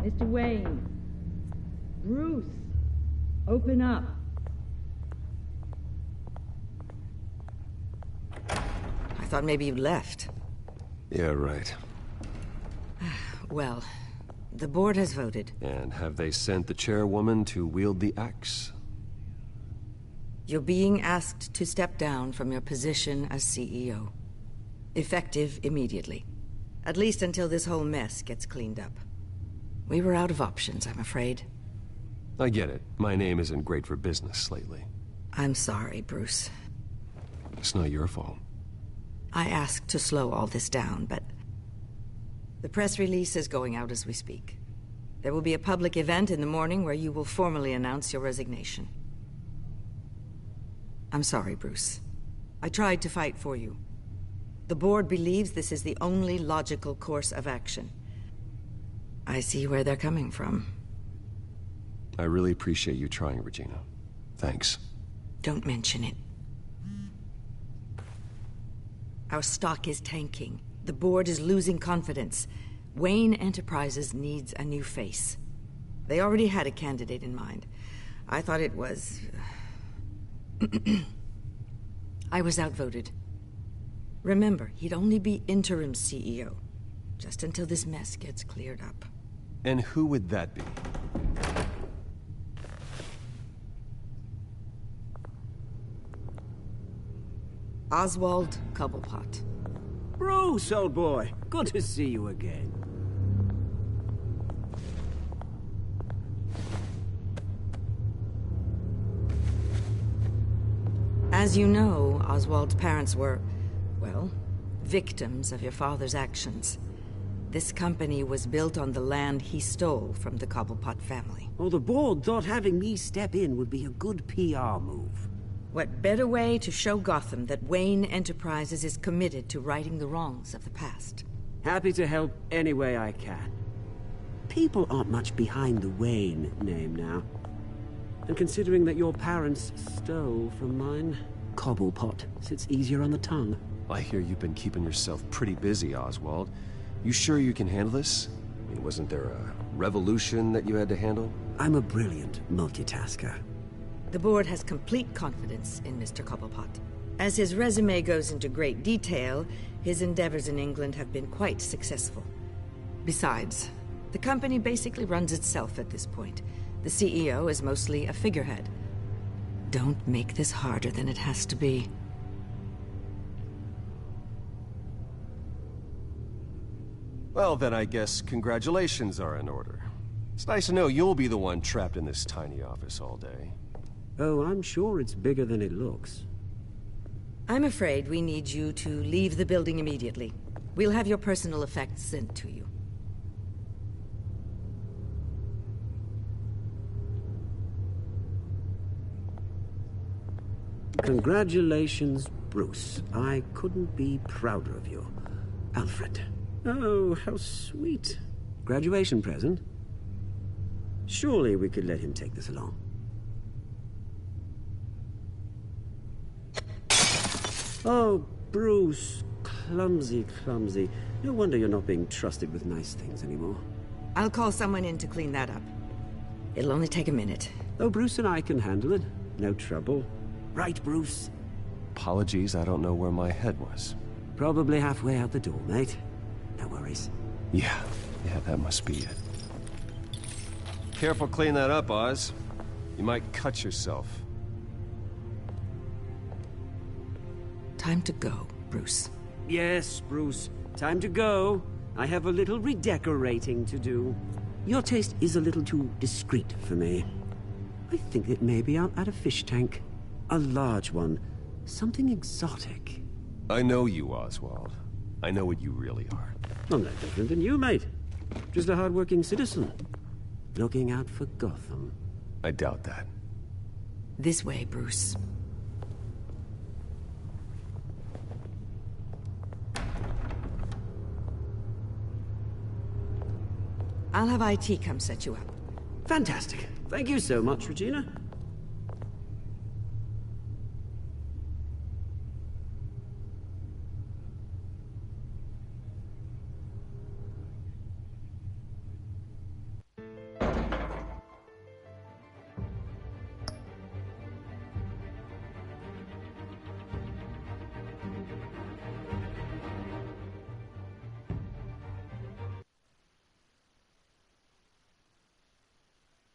Mr. Wayne. Bruce. Open up. I thought maybe you'd left. Yeah, right. Well, the board has voted. And have they sent the chairwoman to wield the axe? You're being asked to step down from your position as CEO. Effective immediately. At least until this whole mess gets cleaned up. We were out of options, I'm afraid. I get it. My name isn't great for business lately. I'm sorry, Bruce. It's not your fault. I asked to slow all this down, but... the press release is going out as we speak. There will be a public event in the morning where you will formally announce your resignation. I'm sorry, Bruce. I tried to fight for you. The board believes this is the only logical course of action. I see where they're coming from. I really appreciate you trying, Regina. Thanks. Don't mention it. Our stock is tanking. The board is losing confidence. Wayne Enterprises needs a new face. They already had a candidate in mind. I thought it was... I was outvoted. Remember, he'd only be interim CEO, just until this mess gets cleared up. And who would that be? Oswald Cobblepot. Bruce, old boy. Good to see you again. As you know, Oswald's parents were, well, victims of your father's actions. This company was built on the land he stole from the Cobblepot family. Oh, the board thought having me step in would be a good PR move. What better way to show Gotham that Wayne Enterprises is committed to righting the wrongs of the past? Happy to help any way I can. People aren't much behind the Wayne name now. And considering that your parents stole from mine, Cobblepot sits easier on the tongue. I hear you've been keeping yourself pretty busy, Oswald. You sure you can handle this? I mean, wasn't there a revolution that you had to handle? I'm a brilliant multitasker. The board has complete confidence in Mr. Cobblepot. As his resume goes into great detail, his endeavors in England have been quite successful. Besides, the company basically runs itself at this point. The CEO is mostly a figurehead. Don't make this harder than it has to be. Well, then I guess congratulations are in order. It's nice to know you'll be the one trapped in this tiny office all day. Oh, I'm sure it's bigger than it looks. I'm afraid we need you to leave the building immediately. We'll have your personal effects sent to you. Congratulations, Bruce. I couldn't be prouder of you. Alfred. Oh, how sweet. Graduation present? Surely we could let him take this along. Oh, Bruce. Clumsy, clumsy. No wonder you're not being trusted with nice things anymore. I'll call someone in to clean that up. It'll only take a minute. Oh, Bruce and I can handle it. No trouble. Right, Bruce? Apologies, I don't know where my head was. Probably halfway out the door, mate. No worries. Yeah, that must be it. Careful clean that up, Oz. You might cut yourself. Time to go, Bruce. Yes, Bruce. Time to go. I have a little redecorating to do. Your taste is a little too discreet for me. I think that maybe I'll add a fish tank. A large one. Something exotic. I know you, Oswald. I know what you really are. I'm no different than you, mate. Just a hard-working citizen. Looking out for Gotham. I doubt that. This way, Bruce. I'll have IT come set you up. Fantastic. Thank you so much, Regina.